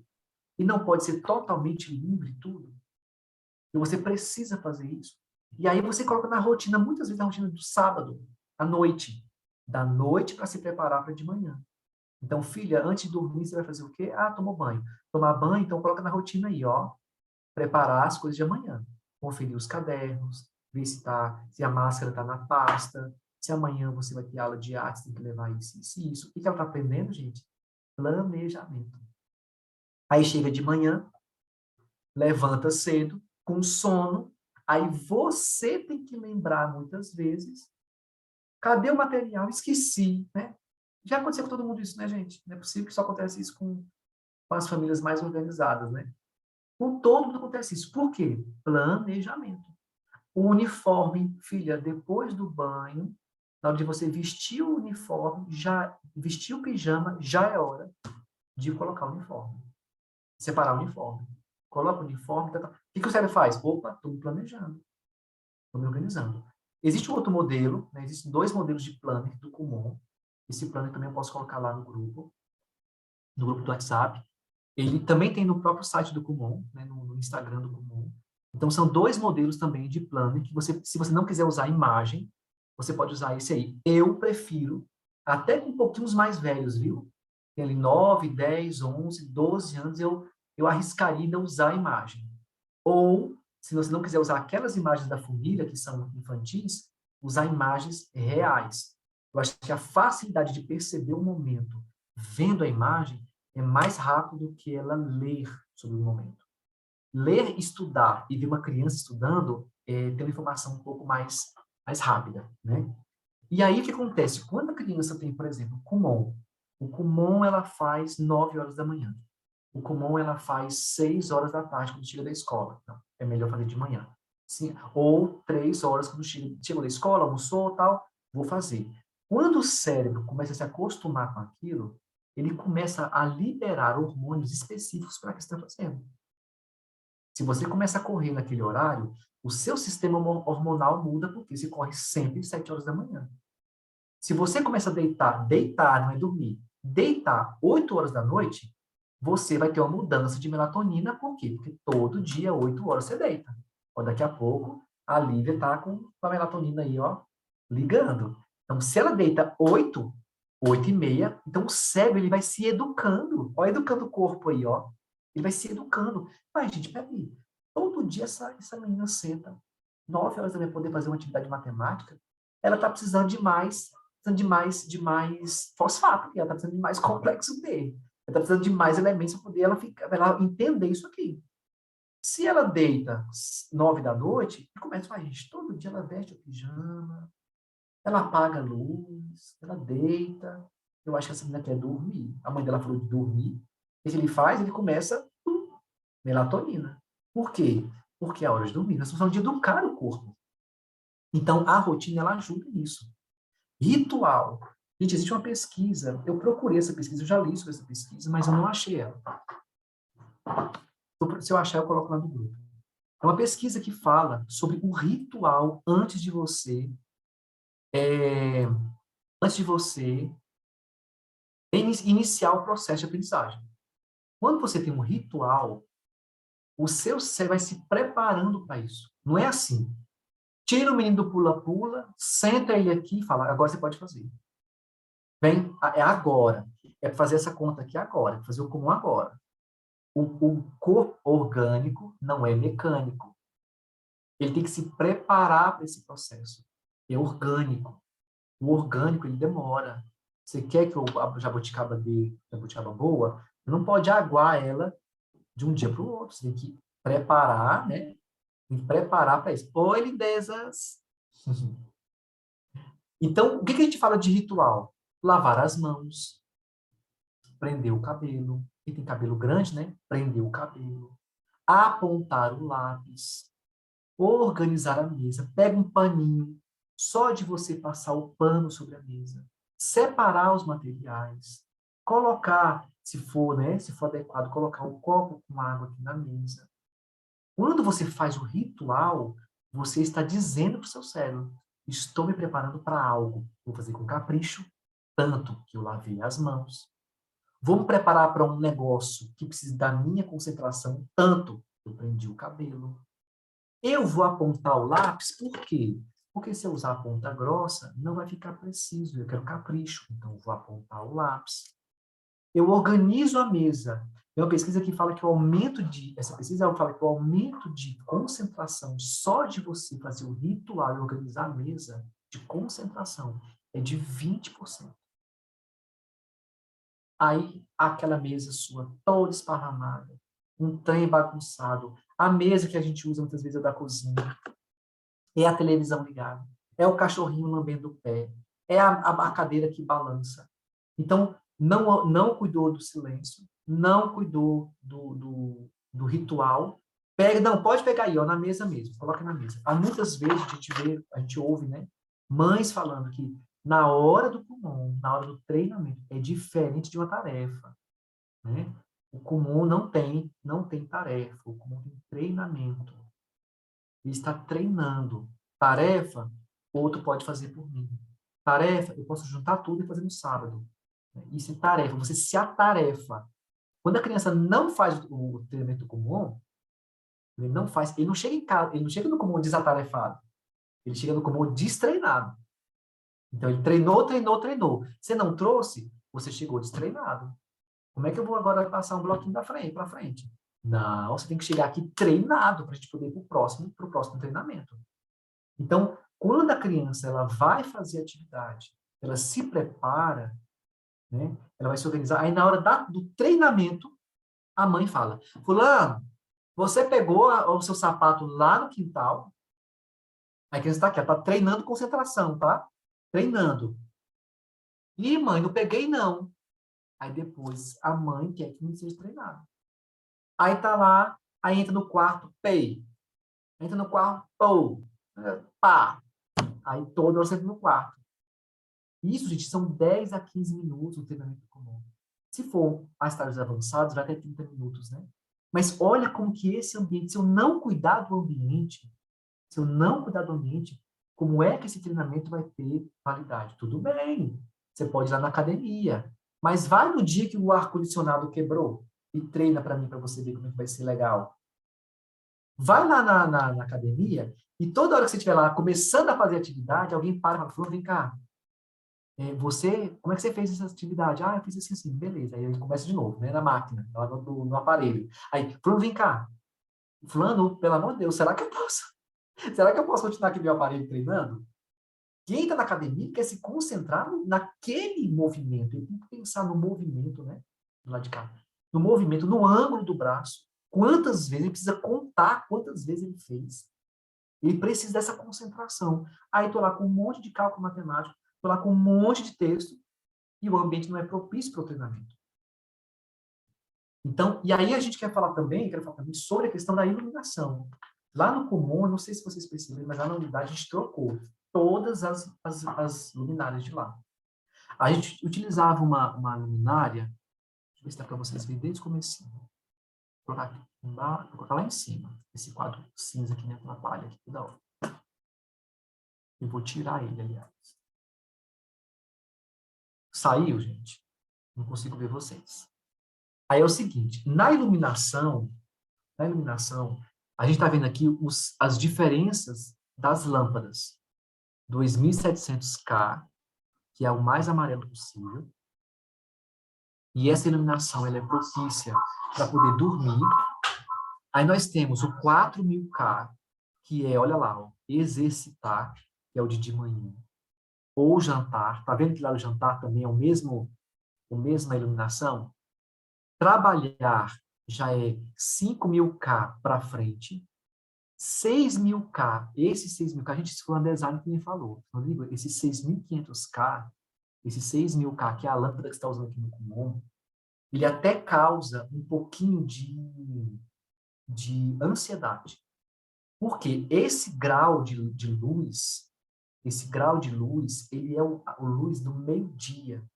e não pode ser totalmente livre tudo. E você precisa fazer isso. E aí você coloca na rotina, muitas vezes na rotina do sábado, à noite. Da noite para se preparar para de manhã. Então, filha, antes de dormir, você vai fazer o quê? Ah, tomou banho. Tomar banho, então coloca na rotina aí, ó. Preparar as coisas de amanhã. Conferir os cadernos, ver se a máscara está na pasta, se amanhã você vai ter aula de arte, tem que levar isso, isso e isso. O que ela está aprendendo, gente? Planejamento. Aí chega de manhã, levanta cedo, com sono, aí você tem que lembrar muitas vezes, cadê o material? Esqueci, né? Já aconteceu com todo mundo isso, né, gente? Não é possível que só acontece isso com as famílias mais organizadas, né? Com todo mundo acontece isso. Por quê? Planejamento. O uniforme, filha, depois do banho, na hora de você vestir o uniforme, já vestir o pijama, já é hora de colocar o uniforme. Separar o uniforme. Coloca o uniforme. Tá, tá. O que o cérebro faz? Opa, estou me planejando. Estou me organizando. Existe um outro modelo, né? Existem 2 modelos de planner do Kumon. Esse planner também eu posso colocar lá no grupo do WhatsApp. Ele também tem no próprio site do Kumon, né? no Instagram do Kumon. Então, são 2 modelos também de planner que você, se você não quiser usar imagem, você pode usar esse aí. Eu prefiro, até com um pouquinhos mais velhos, viu? Tem ali 9, 10, 11, 12 anos, eu arriscaria não usar a imagem. Ou, se você não quiser usar aquelas imagens da família, que são infantis, usar imagens reais. Eu acho que a facilidade de perceber o momento vendo a imagem é mais rápido do que ela ler sobre o momento. Ler, estudar e ver uma criança estudando tem uma informação um pouco mais rápida, né? E aí, o que acontece? Quando a criança tem, por exemplo, Kumon, o Kumon ela faz 9 horas da manhã. O Kumon ela faz 6 horas da tarde quando chega da escola. Então, é melhor fazer de manhã. Sim, ou 3 horas quando chegou da escola, almoçou tal, vou fazer. Quando o cérebro começa a se acostumar com aquilo, ele começa a liberar hormônios específicos para o que você está fazendo. Se você começa a correr naquele horário, o seu sistema hormonal muda porque você corre sempre às 7 horas da manhã. Se você começa a deitar não é dormir, deitar 8 horas da noite, você vai ter uma mudança de melatonina, por quê? Porque todo dia, 8 horas, você deita. Ó, daqui a pouco, a Lívia está com a melatonina aí, ó, ligando. Então, se ela deita 8, 8 e meia, então o cérebro ele vai se educando. Ó, educando o corpo aí, ó. Ele vai se educando. Mas, gente, peraí. Todo dia essa menina senta 9 horas da manhã poder fazer uma atividade matemática, ela está precisando de mais fosfato, ela está precisando de mais complexo B, ela está precisando de mais elementos para poder ela entender isso aqui. Se ela deita 9 da noite, começa a gente, todo dia ela veste o pijama, ela apaga a luz, ela deita. Eu acho que essa menina quer dormir. A mãe dela falou de dormir. O que ele faz? Ele começa melatonina. Por quê? Porque é a hora de dormir. Nós estamos falando de educar o corpo. Então, a rotina, ela ajuda nisso. Ritual. Gente, existe uma pesquisa. Eu procurei essa pesquisa, eu já li sobre essa pesquisa, mas eu não achei ela. Se eu achar, eu coloco lá no grupo. É uma pesquisa que fala sobre o ritual é, antes de você iniciar o processo de aprendizagem. Quando você tem um ritual, o seu cérebro vai se preparando para isso. Não é assim. Tira o menino do pula-pula, senta ele aqui e fala, agora você pode fazer. Vem, é agora. É fazer essa conta aqui agora, é fazer o comum agora. O corpo orgânico não é mecânico. Ele tem que se preparar para esse processo. É orgânico. O orgânico, ele demora. Você quer que a jabuticaba dê jabuticaba boa? Você não pode aguar ela de um dia para o outro. Você tem que preparar, né? Tem que preparar para isso. Oi, lindezas! Então, o que a gente fala de ritual? Lavar as mãos, prender o cabelo. Quem tem cabelo grande, né? Prender o cabelo. Apontar o lápis. Organizar a mesa. Pega um paninho. Só de você passar o pano sobre a mesa. Separar os materiais. Colocar, se for, né? Se for adequado, colocar um copo com água aqui na mesa. Quando você faz o ritual, você está dizendo para o seu cérebro: estou me preparando para algo. Vou fazer com capricho, tanto que eu lavei as mãos. Vou me preparar para um negócio que precisa da minha concentração, tanto que eu prendi o cabelo. Eu vou apontar o lápis, por quê? Porque se eu usar a ponta grossa, não vai ficar preciso. Eu quero capricho, então eu vou apontar o lápis. Eu organizo a mesa. Tem uma pesquisa que fala que o aumento de... Essa pesquisa fala que o aumento de concentração só de você fazer o ritual e organizar a mesa de concentração é de 20%. Aí, aquela mesa sua toda esparramada, um trem bagunçado, a mesa que a gente usa muitas vezes é da cozinha, é a televisão ligada, é o cachorrinho lambendo o pé, é a cadeira que balança. Então, não cuidou do silêncio, não cuidou do ritual. Pega, não, pode pegar aí, ó, na mesa mesmo, coloca na mesa. Há muitas vezes a gente ouve, né, mães falando que na hora do Kumon, na hora do treinamento, é diferente de uma tarefa, né? O Kumon não tem tarefa, o Kumon tem treinamento. Ele está treinando. Tarefa, outro pode fazer por mim. Tarefa, eu posso juntar tudo e fazer no sábado. Isso é tarefa, você se atarefa. Quando a criança não faz o treinamento comum, ele não chega em casa, ele não chega no comum desatarefado. Ele chega no comum destreinado. Então, ele treinou. Você não trouxe, você chegou destreinado. Como é que eu vou agora passar um bloquinho para frente? Não, você tem que chegar aqui treinado para a gente poder ir para o próximo treinamento. Então, quando a criança ela vai fazer atividade, ela se prepara, né? Ela vai se organizar. Aí, na hora do treinamento, a mãe fala: Fulano, você pegou o seu sapato lá no quintal. Aí a criança está aqui, ela está treinando concentração, tá? Treinando. Ih, mãe, não peguei, não. Aí depois a mãe quer que não seja treinado. Aí tá lá, aí entra no quarto, pei. Entra no quarto, pou. Pá. Aí todo mundo entra no quarto. Isso, gente, são 10 a 15 minutos no treinamento comum. Se for mais estágios avançados, vai até 30 minutos, né? Mas olha como que esse ambiente, se eu não cuidar do ambiente, se eu não cuidar do ambiente, como é que esse treinamento vai ter validade? Tudo bem, você pode ir lá na academia, mas vai no dia que o ar-condicionado quebrou e treina para mim, para você ver como é que vai ser legal. Vai lá na academia e toda hora que você estiver lá começando a fazer atividade, alguém para e fala: vem cá, como é que você fez essa atividade? Ah, eu fiz assim, beleza. Aí ele começa de novo, né, na máquina, lá no aparelho. Aí, Fulano, vem cá. Fulano, pelo amor de Deus, será que eu posso? Será que eu posso continuar aqui no meu aparelho treinando? Quem está na academia quer se concentrar naquele movimento. Ele tem que pensar no movimento, né? Do lado de cá. No movimento, no ângulo do braço. Quantas vezes, ele precisa contar quantas vezes ele fez. Ele precisa dessa concentração. Aí estou lá com um monte de cálculo matemático, estou lá com um monte de texto, e o ambiente não é propício para o treinamento. Então, e aí a gente quero falar também sobre a questão da iluminação. Lá no comum, não sei se vocês perceberam, mas lá na unidade a gente trocou todas as luminárias de lá. A gente utilizava uma luminária, deixa eu ver se dá para vocês verem desde o começo. Vou colocar lá em cima, esse quadro cinza aqui me atrapalha aqui toda hora. Eu vou tirar ele, aliás. Saiu, gente? Não consigo ver vocês. Aí é o seguinte, na iluminação, a gente está vendo aqui as diferenças das lâmpadas. 2700K, que é o mais amarelo possível. E essa iluminação ela é propícia para poder dormir. Aí nós temos o 4000K, que é, olha lá, ó, exercitar, que é o de manhã. Ou jantar. Tá vendo que lá no jantar também é a mesma iluminação? Trabalhar já é 5000K para frente. 6.000K, esses 6.000K, a gente se for um design que me falou, Rodrigo, esses 6.500K, esses 6.000K, que é a lâmpada que você está usando aqui no Kumon, ele até causa um pouquinho de ansiedade. Porque esse grau de luz, ele é o luz do meio-dia.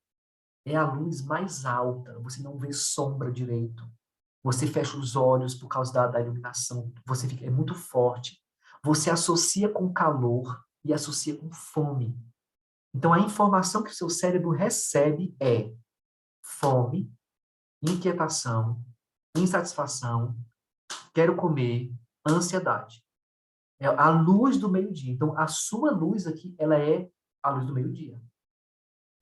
É a luz mais alta. Você não vê sombra direito. Você fecha os olhos por causa da iluminação. É muito forte. Você associa com calor e associa com fome. Então, a informação que o seu cérebro recebe é fome, inquietação, insatisfação, quero comer, ansiedade. É a luz do meio-dia. Então, a sua luz aqui, ela é a luz do meio-dia.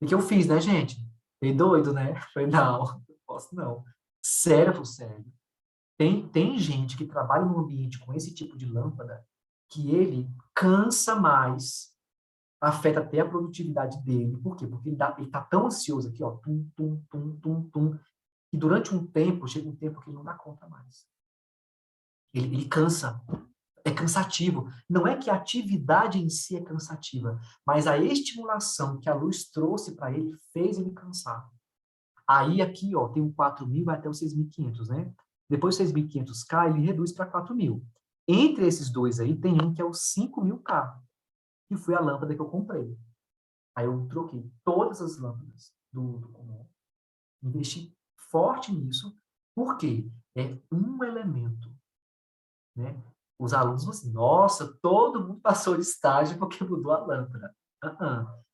O que eu fiz, né, gente? Fiquei doido, né? Falei, não posso não. Sério, sério. Tem gente que trabalha num ambiente com esse tipo de lâmpada que ele cansa mais, afeta até a produtividade dele. Por quê? Porque ele tá tão ansioso aqui, ó, tum, tum, tum, tum, tum, que durante um tempo, chega um tempo que ele não dá conta mais. Ele cansa. É cansativo. Não é que a atividade em si é cansativa, mas a estimulação que a luz trouxe para ele fez ele cansar. Aí aqui, ó, tem o 4.000, vai até o 6.500, né? Depois do 6.500K, ele reduz para 4.000. Entre esses dois aí, tem um que é o 5.000K, que foi a lâmpada que eu comprei. Aí eu troquei todas as lâmpadas do Kumon, investi forte nisso, porque é um elemento, né? Os alunos falam assim, nossa, todo mundo passou de estágio porque mudou a lâmpada.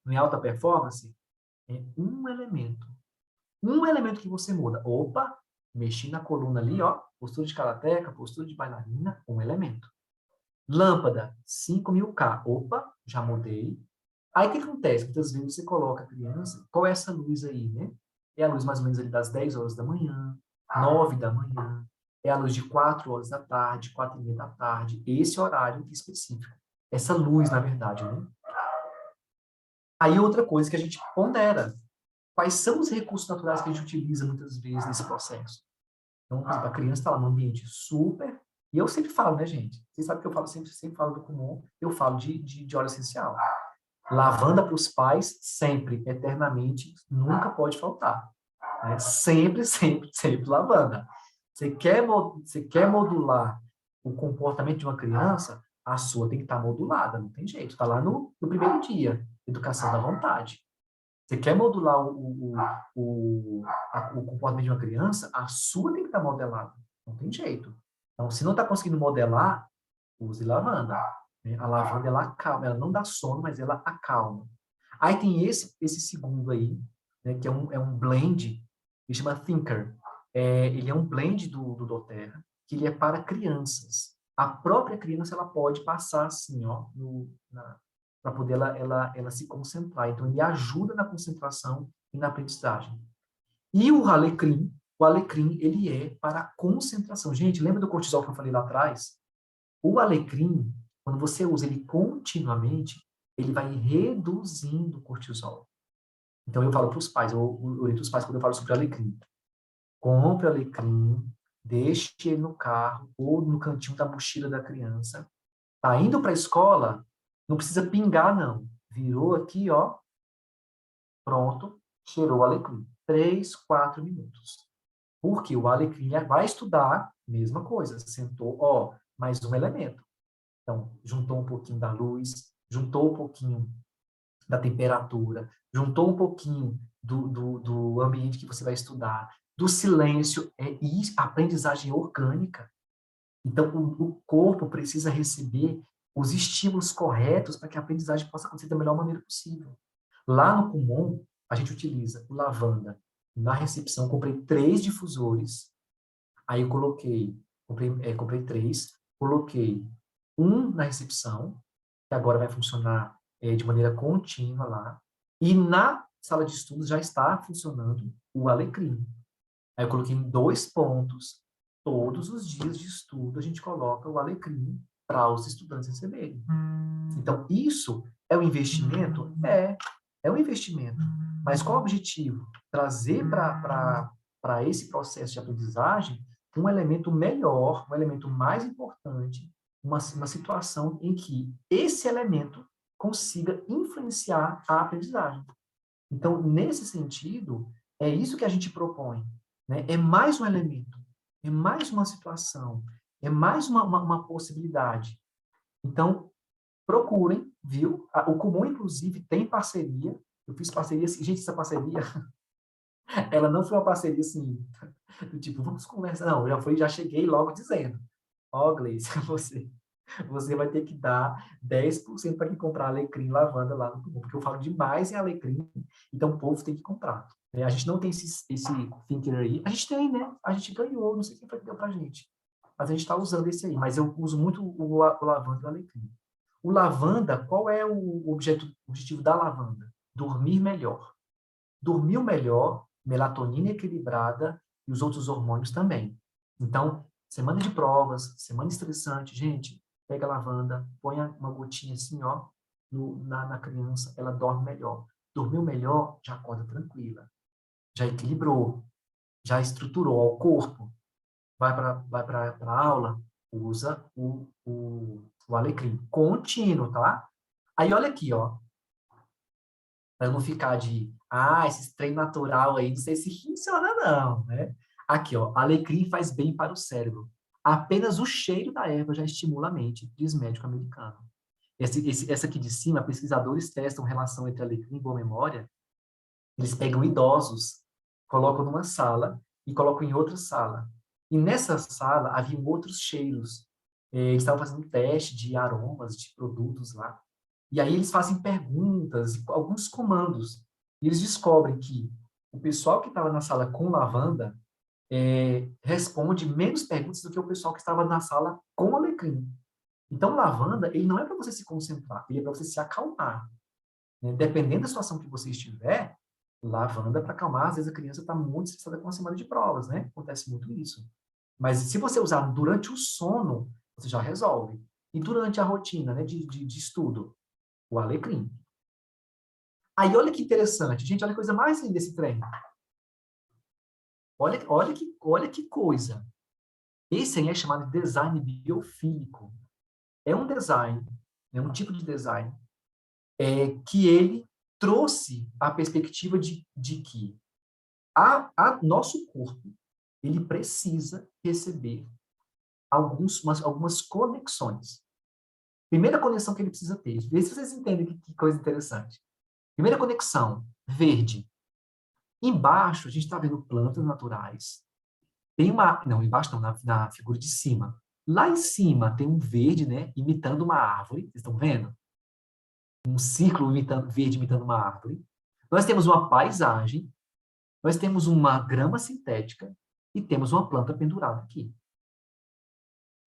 Em alta performance, é um elemento. Um elemento que você muda. Opa, mexi na coluna ali, ó, postura de karateca, postura de bailarina, um elemento. Lâmpada, 5.000K. Opa, já mudei. Aí o que acontece? Muitas vezes você coloca a criança, qual é essa luz aí, né? É a luz mais ou menos ali das 10 horas da manhã, 9 da manhã, é a luz de 4 horas da tarde, 4:30 da tarde, esse horário específico. Essa luz, na verdade, né? Aí outra coisa que a gente pondera, quais são os recursos naturais que a gente utiliza muitas vezes nesse processo? Então, por exemplo, a criança está lá num ambiente super, e eu sempre falo, né, gente? Vocês sabem que eu falo sempre falo do Kumon, eu falo de óleo essencial. Lavanda para os pais, sempre, eternamente, nunca pode faltar. Né? Sempre, sempre, sempre lavanda. Você quer modular o comportamento de uma criança, a sua tem que estar modulada, não tem jeito. Está lá no primeiro dia, educação da vontade. Você quer modular o comportamento de uma criança, a sua tem que estar modelada. Não tem jeito. Então, se não está conseguindo modelar, use lavanda. Né? A lavanda, ela acalma. Ela não dá sono, mas ela acalma. Aí tem esse segundo aí, né, que é um blend, que chama Thinker. Ele é um blend do doTERRA, que ele é para crianças. A própria criança, ela pode passar assim, ó, para poder ela se concentrar. Então, ele ajuda na concentração e na aprendizagem. E o alecrim, ele é para a concentração. Gente, lembra do cortisol que eu falei lá atrás? O alecrim, quando você usa ele continuamente, ele vai reduzindo o cortisol. Então, eu falo para os pais, eu oriento os pais quando eu falo sobre alecrim. Compre alecrim, deixe ele no carro ou no cantinho da mochila da criança. Tá indo para a escola, não precisa pingar, não. Virou aqui, ó, pronto, cheirou o alecrim. 3, 4 minutos. Porque o alecrim vai estudar, mesma coisa, sentou, ó, mais um elemento. Então, juntou um pouquinho da luz, juntou um pouquinho da temperatura, juntou um pouquinho do ambiente que você vai estudar, do silêncio, e aprendizagem orgânica. Então, o corpo precisa receber os estímulos corretos para que a aprendizagem possa acontecer da melhor maneira possível. Lá no Kumon, a gente utiliza o lavanda. Na recepção, comprei 3 difusores, aí eu comprei 3, coloquei um na recepção, que agora vai funcionar de maneira contínua lá, e na sala de estudos já está funcionando o alecrim. Aí eu coloquei em 2 pontos, todos os dias de estudo a gente coloca o alecrim para os estudantes receberem. Então, isso é um investimento? É um investimento. Mas qual é o objetivo? Trazer para esse processo de aprendizagem um elemento melhor, um elemento mais importante, uma situação em que esse elemento consiga influenciar a aprendizagem. Então, nesse sentido, é isso que a gente propõe, né? É mais um elemento, é mais uma situação, é mais uma possibilidade. Então, procurem, viu? O Comum, inclusive, tem parceria. Eu fiz parceria, gente, essa parceria, ela não foi uma parceria assim, do tipo, vamos conversar. Não, já cheguei logo dizendo, ó, Gleice, você vai ter que dar 10% para quem comprar alecrim e lavanda lá no Comum, porque eu falo demais em alecrim, então o povo tem que comprar. A gente não tem esse thinker aí. A gente tem, né? A gente ganhou, não sei quem foi que deu pra gente. Mas a gente está usando esse aí. Mas eu uso muito o lavanda e o alecrim. O lavanda, qual é o objetivo da lavanda? Dormir melhor. Dormiu melhor, melatonina equilibrada e os outros hormônios também. Então, semana de provas, semana estressante, gente, pega a lavanda, põe uma gotinha assim, ó, na criança, ela dorme melhor. Dormiu melhor, já acorda tranquila, já equilibrou, já estruturou o corpo, vai para a aula, usa o alecrim contínuo, tá? Aí olha aqui, ó, para não ficar esse trem natural aí, não sei se funciona não, né? Aqui, ó, alecrim faz bem para o cérebro. Apenas o cheiro da erva já estimula a mente, diz médico americano. Essa aqui de cima, pesquisadores testam relação entre alecrim e boa memória. Eles pegam idosos, colocam numa sala e colocam em outra sala. E nessa sala haviam outros cheiros. Eles estavam fazendo teste de aromas, de produtos lá. E aí eles fazem perguntas, alguns comandos. E eles descobrem que o pessoal que estava na sala com lavanda responde menos perguntas do que o pessoal que estava na sala com alecrim. Então, lavanda, ele não é para você se concentrar, ele é para você se acalmar. Né? Dependendo da situação que você estiver, lavanda para acalmar. Às vezes a criança está muito estressada com a semana de provas, né? Acontece muito isso. Mas se você usar durante o sono, você já resolve. E durante a rotina, né, de estudo, o alecrim. Aí olha que interessante, gente, olha a coisa mais linda desse trem. Olha que coisa. Esse aí é chamado de design biofílico. É um design, é um tipo de design que ele trouxe a perspectiva de que nosso corpo ele precisa receber algumas conexões. Primeira conexão que ele precisa ter. Vê se vocês entendem que coisa interessante. Primeira conexão, verde. Embaixo, a gente está vendo plantas naturais. Tem uma... Não, embaixo não, na figura de cima. Lá em cima tem um verde, né? Imitando uma árvore. Vocês estão vendo? Um círculo verde imitando uma árvore. Nós temos uma paisagem. Nós temos uma grama sintética. E temos uma planta pendurada aqui.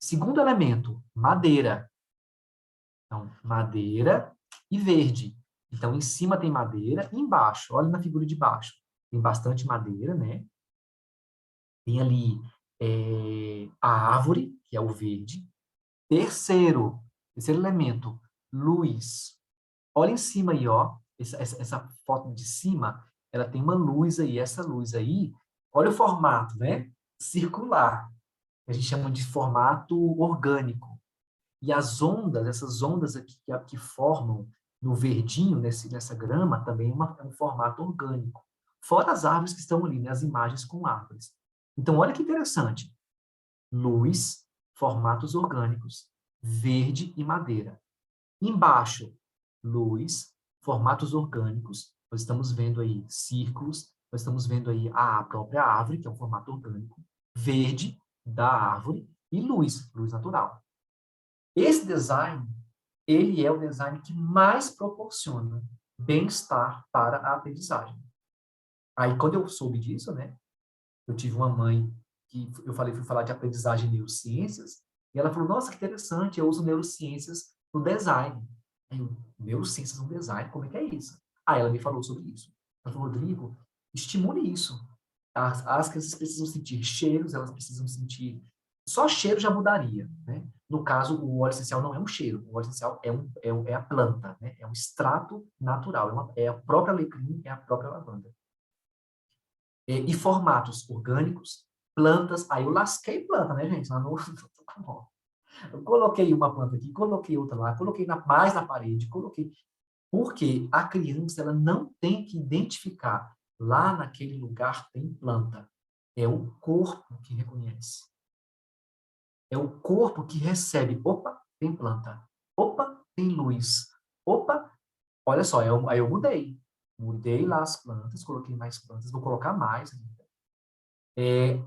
Segundo elemento, madeira. Então, madeira e verde. Então, em cima tem madeira e embaixo, olha na figura de baixo. Tem bastante madeira, né? Tem ali a árvore, que é o verde. Terceiro elemento, luz. Olha em cima aí, ó. Essa foto de cima, ela tem uma luz aí. Essa luz aí, olha o formato, né? Circular. A gente chama de formato orgânico. E as ondas, essas ondas aqui que formam no verdinho, nessa grama, também é um formato orgânico. Fora as árvores que estão ali, né, as imagens com árvores. Então, olha que interessante. Luz, formatos orgânicos, verde e madeira. Embaixo, luz, formatos orgânicos. Nós estamos vendo aí círculos, nós estamos vendo aí a própria árvore, que é um formato orgânico, verde da árvore e luz natural. Esse design, ele é o design que mais proporciona bem-estar para a aprendizagem. Aí, quando eu soube disso, né, eu tive uma mãe que fui falar de aprendizagem e neurociências, e ela falou, nossa, que interessante, eu uso neurociências no design. Aí eu, neurociências no design, como é que é isso? Aí ela me falou sobre isso. Ela falou, Rodrigo, estimule isso. As crianças precisam sentir cheiros, elas precisam sentir... Só cheiro já mudaria, né? No caso, o óleo essencial não é um cheiro, o óleo essencial é a planta, né? É um extrato natural, é a própria alecrim, é a própria lavanda. E formatos orgânicos, plantas, aí eu lasquei planta, né, gente? Lá no... Eu coloquei uma planta aqui, coloquei outra lá, coloquei mais na parede, coloquei. Porque a criança ela não tem que identificar lá naquele lugar tem planta. É o corpo que reconhece. É o corpo que recebe. Opa, tem planta. Opa, tem luz. Opa, olha só, aí eu mudei. Mudei lá as plantas, coloquei mais plantas, vou colocar mais ainda.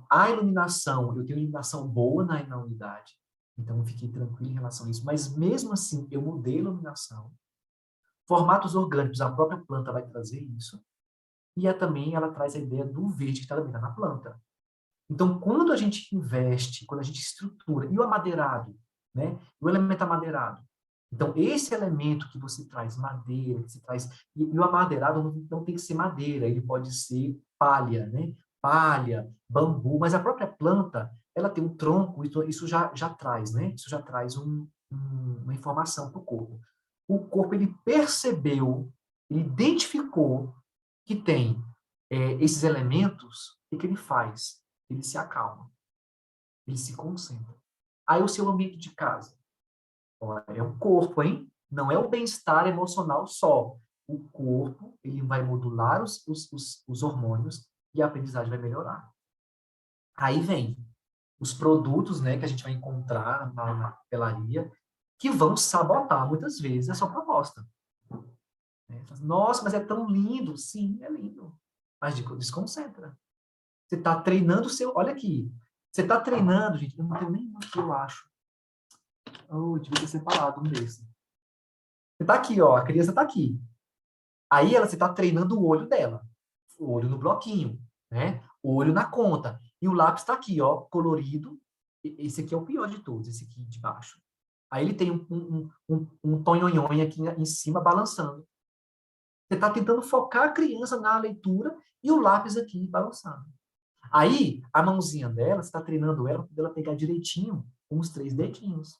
A iluminação, eu tenho iluminação boa na unidade, então eu fiquei tranquilo em relação a isso. Mas mesmo assim, eu mudei a iluminação. Formatos orgânicos, a própria planta vai trazer isso. E também ela traz a ideia do verde que está na planta. Então, quando a gente investe, quando a gente estrutura, e o amadeirado, né? O elemento amadeirado. Então, esse elemento que você traz, madeira, que você traz... E o amadeirado não tem que ser madeira, ele pode ser palha, né? Palha, bambu, mas a própria planta, ela tem um tronco, isso já traz, né? Isso já traz uma informação para o corpo. O corpo, ele percebeu, ele identificou que tem esses elementos, o que ele faz? Ele se acalma, ele se concentra. Aí o seu ambiente de casa, olha, é o corpo, hein? Não é o bem-estar emocional só. O corpo, ele vai modular os hormônios e a aprendizagem vai melhorar. Aí vem os produtos, né, que a gente vai encontrar na papelaria, que vão sabotar muitas vezes a sua proposta. Né? Nossa, mas é tão lindo. Sim, é lindo. Mas desconcentra. Você está treinando o seu... Olha aqui. Você está treinando, gente. Eu não tenho nem o que eu acho. Oh, devia ter separado um desse. Você está aqui, ó. A criança está aqui. Aí você está treinando o olho dela. O olho no bloquinho, né? O olho na conta. E o lápis está aqui, ó, colorido. Esse aqui é o pior de todos, esse aqui de baixo. Aí ele tem um tonhonhonho aqui em cima balançando. Você está tentando focar a criança na leitura e o lápis aqui balançando. Aí, a mãozinha dela, você está treinando ela para ela pegar direitinho com os 3 dedinhos.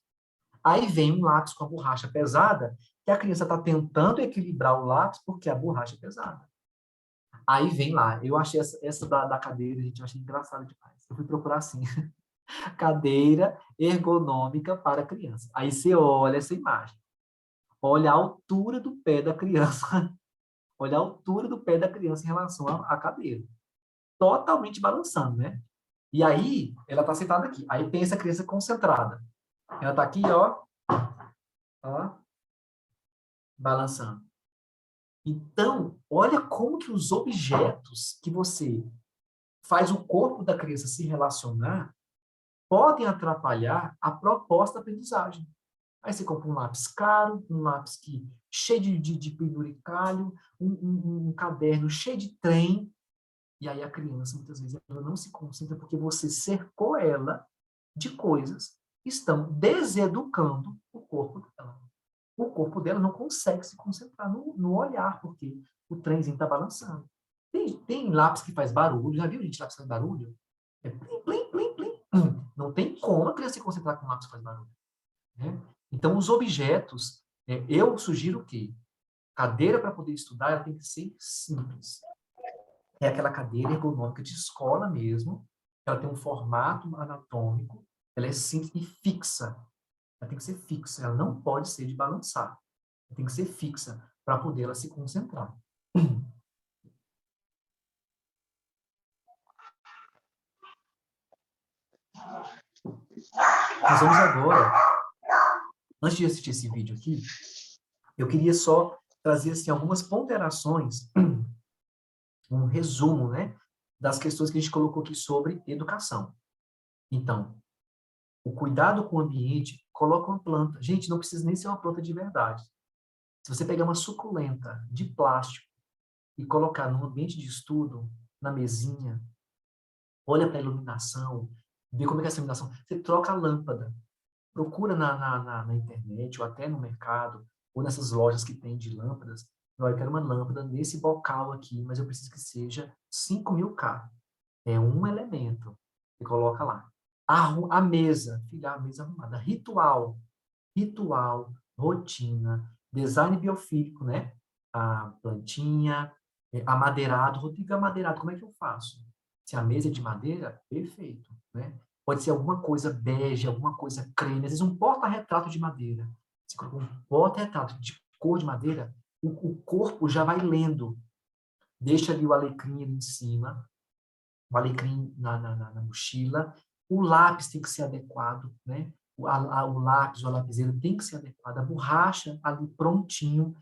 Aí vem um lápis com a borracha pesada, que a criança está tentando equilibrar o lápis porque a borracha é pesada. Aí vem lá, eu achei essa da cadeira, gente, eu achei engraçada demais. Eu fui procurar assim, cadeira ergonômica para criança. Aí você olha essa imagem, olha a altura do pé da criança, olha a altura do pé da criança em relação à cadeira. Totalmente balançando, né? E aí, ela está sentada aqui. Aí pensa a criança concentrada. Ela está aqui, ó, balançando. Então, olha como que os objetos que você faz o corpo da criança se relacionar podem atrapalhar a proposta da aprendizagem. Aí você compra um lápis caro, um lápis cheio de penduricalho, um caderno cheio de trem, e aí a criança, muitas vezes, ela não se concentra porque você cercou ela de coisas que estão deseducando o corpo dela. O corpo dela não consegue se concentrar no olhar, porque o trenzinho está balançando. Tem lápis que faz barulho, já viu, gente, lápis que faz barulho? É plim, plim, plim, plim. Não tem como a criança se concentrar com lápis que faz barulho. Né? Então, os objetos, eu sugiro que cadeira para poder estudar ela tem que ser simples. É aquela cadeira ergonômica de escola mesmo, ela tem um formato anatômico, ela é simples e fixa. Ela tem que ser fixa, ela não pode ser de balançar. Ela tem que ser fixa para poder ela se concentrar. Nós vamos agora, antes de assistir esse vídeo aqui, eu queria só trazer assim, algumas ponderações, um resumo, né, das questões que a gente colocou aqui sobre educação. Então, o cuidado com o ambiente, coloca uma planta. Gente, não precisa nem ser uma planta de verdade. Se você pegar uma suculenta de plástico e colocar no ambiente de estudo, na mesinha, olha para a iluminação, vê como é que é essa iluminação. Você troca a lâmpada, procura na internet ou até no mercado, ou nessas lojas que tem de lâmpadas. Olha, eu quero uma lâmpada nesse bocal aqui, mas eu preciso que seja 5.000 K. É um elemento. Você coloca lá. A mesa, filha, a mesa arrumada. Ritual, rotina, design biofílico, né? A plantinha, amadeirado. Rodrigo, amadeirado, como é que eu faço? Se a mesa é de madeira, perfeito, né? Pode ser alguma coisa bege, alguma coisa creme, às vezes um porta-retrato de madeira. Você coloca um porta-retrato de cor de madeira, o corpo já vai lendo. Deixa ali o alecrim ali em cima, o alecrim na mochila. O lápis tem que ser adequado, né? O lápis ou a lapiseira tem que ser adequado. A borracha ali prontinho,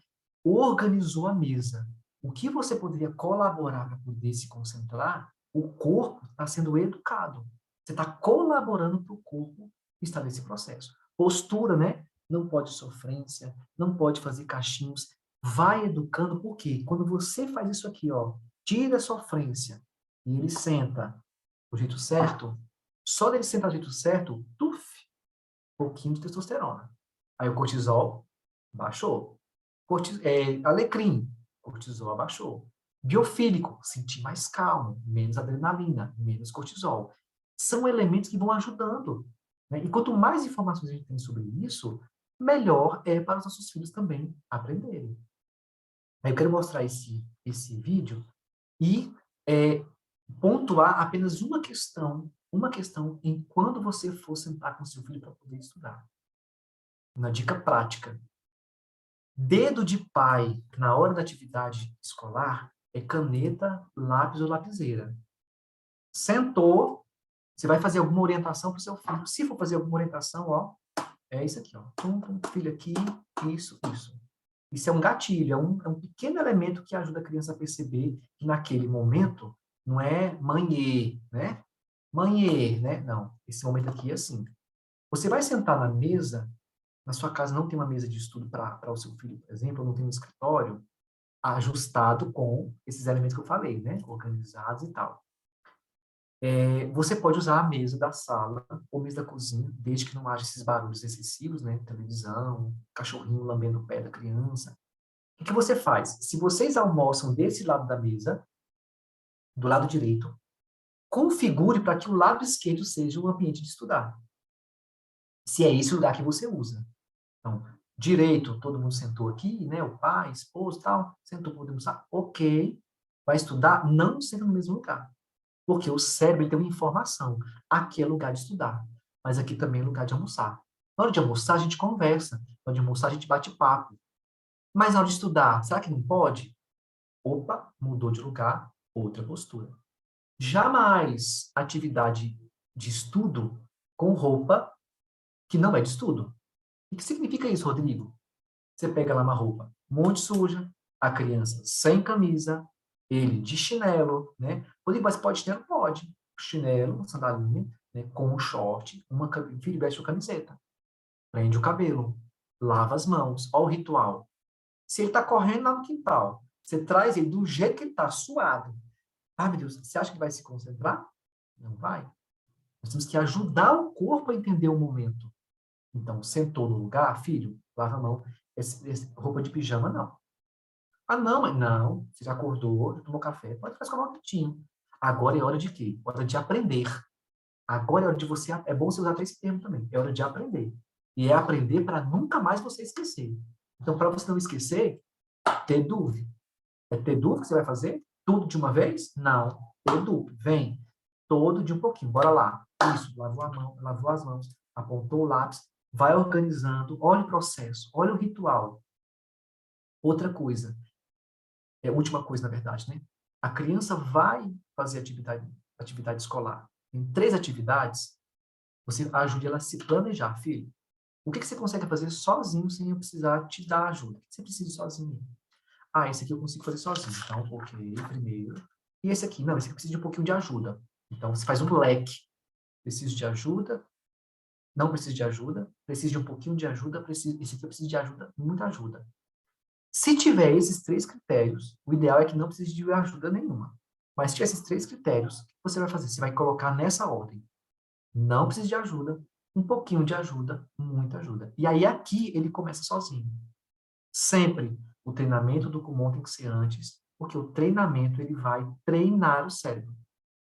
organizou a mesa. O que você poderia colaborar para poder se concentrar, o corpo está sendo educado. Você está colaborando para o corpo estar nesse processo. Postura, né? Não pode sofrência, não pode fazer cachinhos. Vai educando, por quê? Quando você faz isso aqui, ó, tira a sofrência e ele senta do jeito certo, só dele sentar do jeito certo, tuf, pouquinho de testosterona. Aí o cortisol baixou. Alecrim, cortisol abaixou. Biofílico, sentir mais calmo, menos adrenalina, menos cortisol. São elementos que vão ajudando. Né? E quanto mais informações a gente tem sobre isso, melhor é para os nossos filhos também aprenderem. Aí eu quero mostrar esse vídeo e pontuar apenas uma questão em quando você for sentar com seu filho para poder estudar. Uma dica prática. Dedo de pai na hora da atividade escolar é caneta, lápis ou lapiseira. Sentou, você vai fazer alguma orientação para o seu filho. Se for fazer alguma orientação, ó, é isso aqui, ó. Filho aqui, isso, isso. Isso é um gatilho, é um pequeno elemento que ajuda a criança a perceber que naquele momento não é manhê, né? Manhê, né? Não, esse momento aqui é assim. Você vai sentar na mesa, na sua casa não tem uma mesa de estudo para o seu filho, por exemplo, não tem um escritório ajustado com esses elementos que eu falei, né? Organizados e tal. Você pode usar a mesa da sala ou mesa da cozinha, desde que não haja esses barulhos excessivos, né? Televisão, cachorrinho lambendo o pé da criança. O que você faz? Se vocês almoçam desse lado da mesa, do lado direito, configure para que o lado esquerdo seja o ambiente de estudar. Se é esse o lugar que você usa. Então, direito, todo mundo sentou aqui, né? O pai, esposo, tal, sentou para poder almoçar. Ok. Vai estudar? Não senta no mesmo lugar. Porque o cérebro ele tem uma informação. Aqui é lugar de estudar, mas aqui também é lugar de almoçar. Na hora de almoçar, a gente conversa. Na hora de almoçar, a gente bate papo. Mas na hora de estudar, será que não pode? Opa, mudou de lugar, outra postura. Jamais atividade de estudo com roupa que não é de estudo. O que significa isso, Rodrigo? Você pega lá uma roupa muito suja, a criança sem camisa, ele de chinelo, né? Rodrigo, mas pode chinelo? Pode. Chinelo, sandalinha, né? Com um short, filho, veste uma camiseta. Prende o cabelo, lava as mãos. Olha o ritual. Se ele está correndo lá no quintal, você traz ele do jeito que ele está, suado. Ah, meu Deus, você acha que vai se concentrar? Não vai. Nós temos que ajudar o corpo a entender o momento. Então, sentou no lugar, filho, lava a mão. Roupa de pijama, não. Ah, não, mãe. Não. Você já acordou, já tomou café, pode ficar escovar um minutinho. Agora é hora de quê? Hora de aprender. Agora é hora de você... É bom você usar esse termo também. É hora de aprender. E é aprender para nunca mais você esquecer. Então, para você não esquecer, ter dúvida. É ter dúvida que você vai fazer? Tudo de uma vez? Não. Ter dúvida. Vem. Todo de um pouquinho. Bora lá. Isso. Lavou a mão, lavou as mãos, apontou o lápis, vai organizando. Olha o processo. Olha o ritual. Outra coisa. Última coisa, na verdade, né? A criança vai fazer atividade escolar. Em 3 atividades, você ajude ela a se planejar. Filho, o que você consegue fazer sozinho sem eu precisar te dar ajuda? O que você precisa sozinho? Ah, esse aqui eu consigo fazer sozinho. Então, ok, primeiro. E esse aqui? Não, esse aqui precisa de um pouquinho de ajuda. Então, você faz um leque. Preciso de ajuda, não preciso de ajuda, preciso de um pouquinho de ajuda, esse aqui eu preciso de ajuda, muita ajuda. Se tiver esses 3 critérios, o ideal é que não precise de ajuda nenhuma. Mas se tiver esses 3 critérios, o que você vai fazer? Você vai colocar nessa ordem. Não precisa de ajuda, um pouquinho de ajuda, muita ajuda. E aí aqui ele começa sozinho. Sempre o treinamento do Kumon tem que ser antes, porque o treinamento ele vai treinar o cérebro.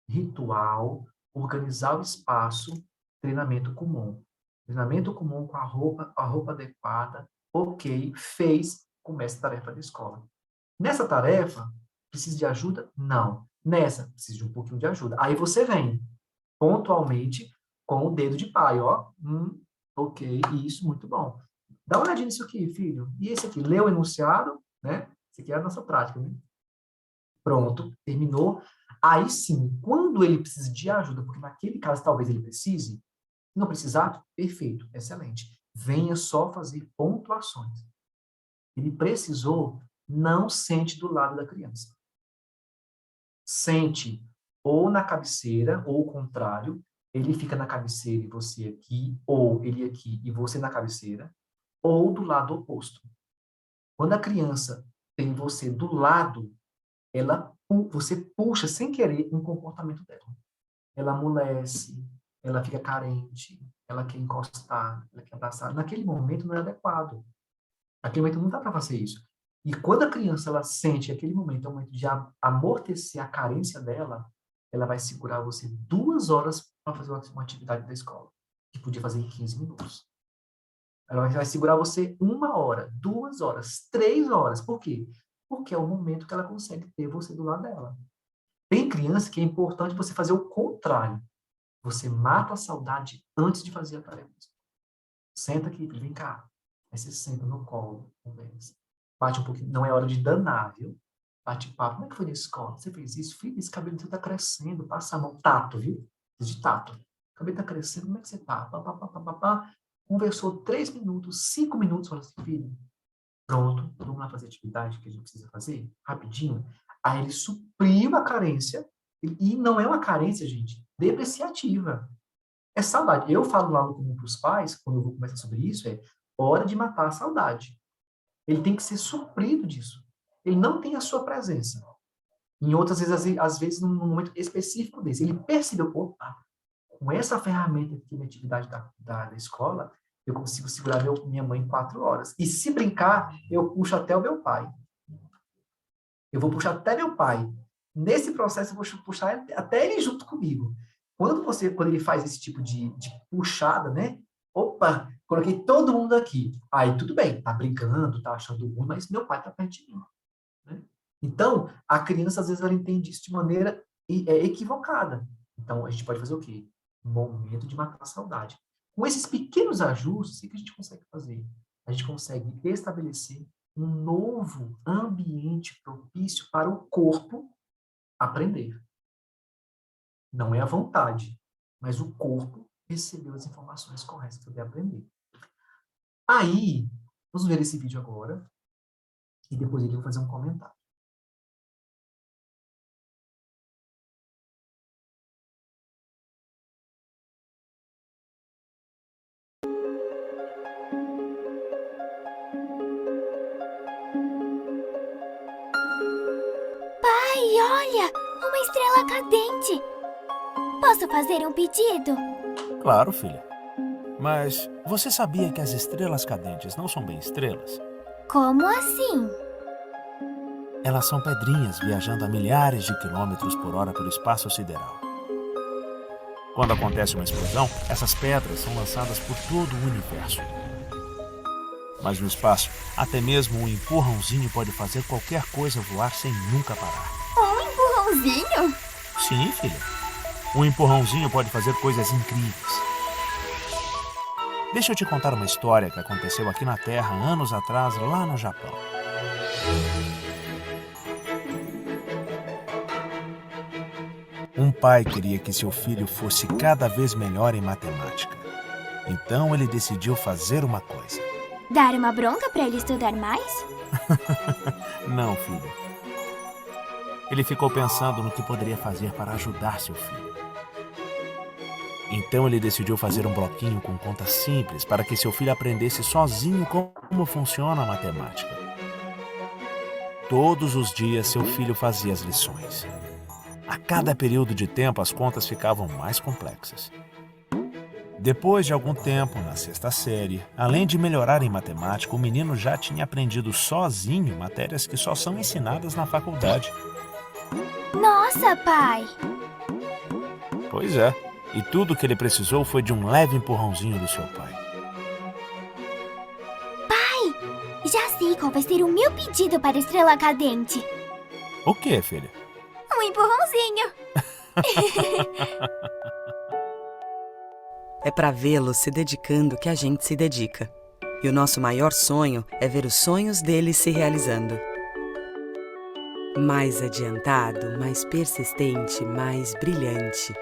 Ritual, organizar o espaço, treinamento Kumon. Treinamento Kumon com a roupa adequada, ok, fez, começa a tarefa da escola. Nessa tarefa, precisa de ajuda? Não. Nessa, precisa de um pouquinho de ajuda. Aí você vem, pontualmente, com o dedo de pai, ó. Ok, isso, muito bom. Dá uma olhadinha nisso aqui, filho. E esse aqui, leu o enunciado, né? Esse aqui é a nossa prática, né? Pronto, terminou. Aí sim, quando ele precisa de ajuda, porque naquele caso talvez ele precise, se não precisar, perfeito, excelente. Venha só fazer pontuações. Ele precisou, não sente do lado da criança. Sente ou na cabeceira, ou o contrário, ele fica na cabeceira e você aqui, ou ele aqui e você na cabeceira, ou do lado oposto. Quando a criança tem você do lado, você puxa sem querer um comportamento dela. Ela amolece, ela fica carente, ela quer encostar, ela quer abraçar. Naquele momento não é adequado. Naquele momento não dá para fazer isso. E quando a criança ela sente aquele momento, é o momento de amortecer a carência dela, ela vai segurar você 2 horas para fazer uma atividade da escola, que podia fazer em 15 minutos. Ela vai segurar você 1 hora, 2 horas, 3 horas. Por quê? Porque é o momento que ela consegue ter você do lado dela. Tem criança que é importante você fazer o contrário. Você mata a saudade antes de fazer a tarefa. Senta aqui, vem cá. Aí você senta no colo, conversa. Bate um pouquinho. Não é hora de danar, viu? Bate papo. Como é que foi na escola? Você fez isso? Filho, esse cabelo seu tá crescendo. Passa a mão. Tato, viu? De tato. O cabelo tá crescendo. Como é que você tá? Pá, pá, pá, pá, pá, pá. Conversou 3 minutos, 5 minutos. Falou assim, filho, pronto. Vamos lá fazer a atividade que a gente precisa fazer? Rapidinho. Aí ele supriu a carência. E não é uma carência, gente, depreciativa. É saudade. Eu falo lá no comum para os pais, quando eu vou conversar sobre isso, é hora de matar a saudade. Ele tem que ser suprido disso. Ele não tem a sua presença. Em outras vezes, às vezes, num momento específico desse, ele percebeu, opa, com essa ferramenta aqui na atividade da escola, eu consigo segurar minha mãe 4 horas. E se brincar, eu puxo até o meu pai. Eu vou puxar até meu pai. Nesse processo, eu vou puxar até ele junto comigo. Quando ele faz esse tipo de puxada, né? Opa, coloquei todo mundo aqui. Aí tudo bem, tá brincando, tá achando ruim, mas meu pai tá perto de mim. Né? Então, a criança, às vezes, ela entende isso de maneira equivocada. Então, a gente pode fazer o quê? Momento de matar a saudade. Com esses pequenos ajustes, o que a gente consegue fazer? A gente consegue estabelecer um novo ambiente propício para o corpo aprender. Não é a vontade, mas o corpo recebeu as informações corretas para poder aprender. Aí, vamos ver esse vídeo agora, e depois ele vai fazer um comentário. Pai, olha! Uma estrela cadente! Posso fazer um pedido? Claro, filha. Mas você sabia que as estrelas cadentes não são bem estrelas? Como assim? Elas são pedrinhas viajando a milhares de quilômetros por hora pelo espaço sideral. Quando acontece uma explosão, essas pedras são lançadas por todo o universo. Mas no espaço, até mesmo um empurrãozinho pode fazer qualquer coisa voar sem nunca parar. Um empurrãozinho? Sim, filha. Um empurrãozinho pode fazer coisas incríveis. Deixa eu te contar uma história que aconteceu aqui na Terra anos atrás, lá no Japão. Um pai queria que seu filho fosse cada vez melhor em matemática. Então ele decidiu fazer uma coisa. Dar uma bronca para ele estudar mais? Não, filho. Ele ficou pensando no que poderia fazer para ajudar seu filho. Então ele decidiu fazer um bloquinho com contas simples para que seu filho aprendesse sozinho como funciona a matemática. Todos os dias seu filho fazia as lições. A cada período de tempo as contas ficavam mais complexas. Depois de algum tempo, na 6ª série, além de melhorar em matemática, o menino já tinha aprendido sozinho matérias que só são ensinadas na faculdade. Nossa, pai! Pois é, e tudo que ele precisou foi de um leve empurrãozinho do seu pai. Pai, já sei qual vai ser o meu pedido para a estrela cadente. O quê, filha? Um empurrãozinho. É para vê-los se dedicando que a gente se dedica. E o nosso maior sonho é ver os sonhos deles se realizando. Mais adiantado, mais persistente, mais brilhante.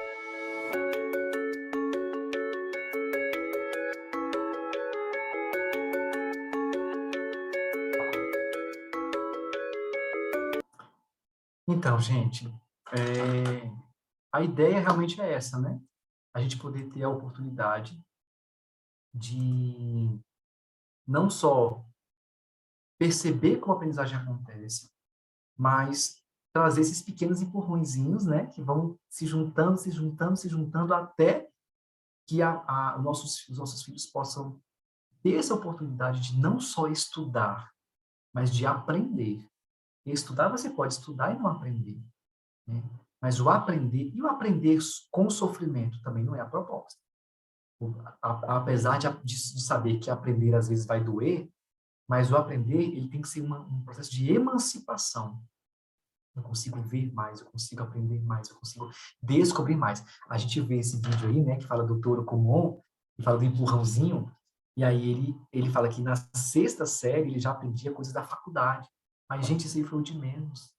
Então, gente, a ideia realmente é essa, né? A gente poder ter a oportunidade de não só perceber como a aprendizagem acontece, mas trazer esses pequenos empurrõezinhos, né? Que vão se juntando, se juntando, se juntando, até que os nossos filhos possam ter essa oportunidade de não só estudar, mas de aprender. E estudar, você pode estudar e não aprender, né? Mas o aprender, e o aprender com sofrimento também não é a proposta. Apesar de saber que aprender às vezes vai doer, mas o aprender, ele tem que ser um processo de emancipação. Eu consigo ver mais, eu consigo aprender mais, eu consigo descobrir mais. A gente vê esse vídeo aí, né, que fala do touro Kumon, que fala do empurrãozinho, e aí ele fala que na sexta série ele já aprendia coisas da faculdade. Mas, gente, isso aí foi o de menos.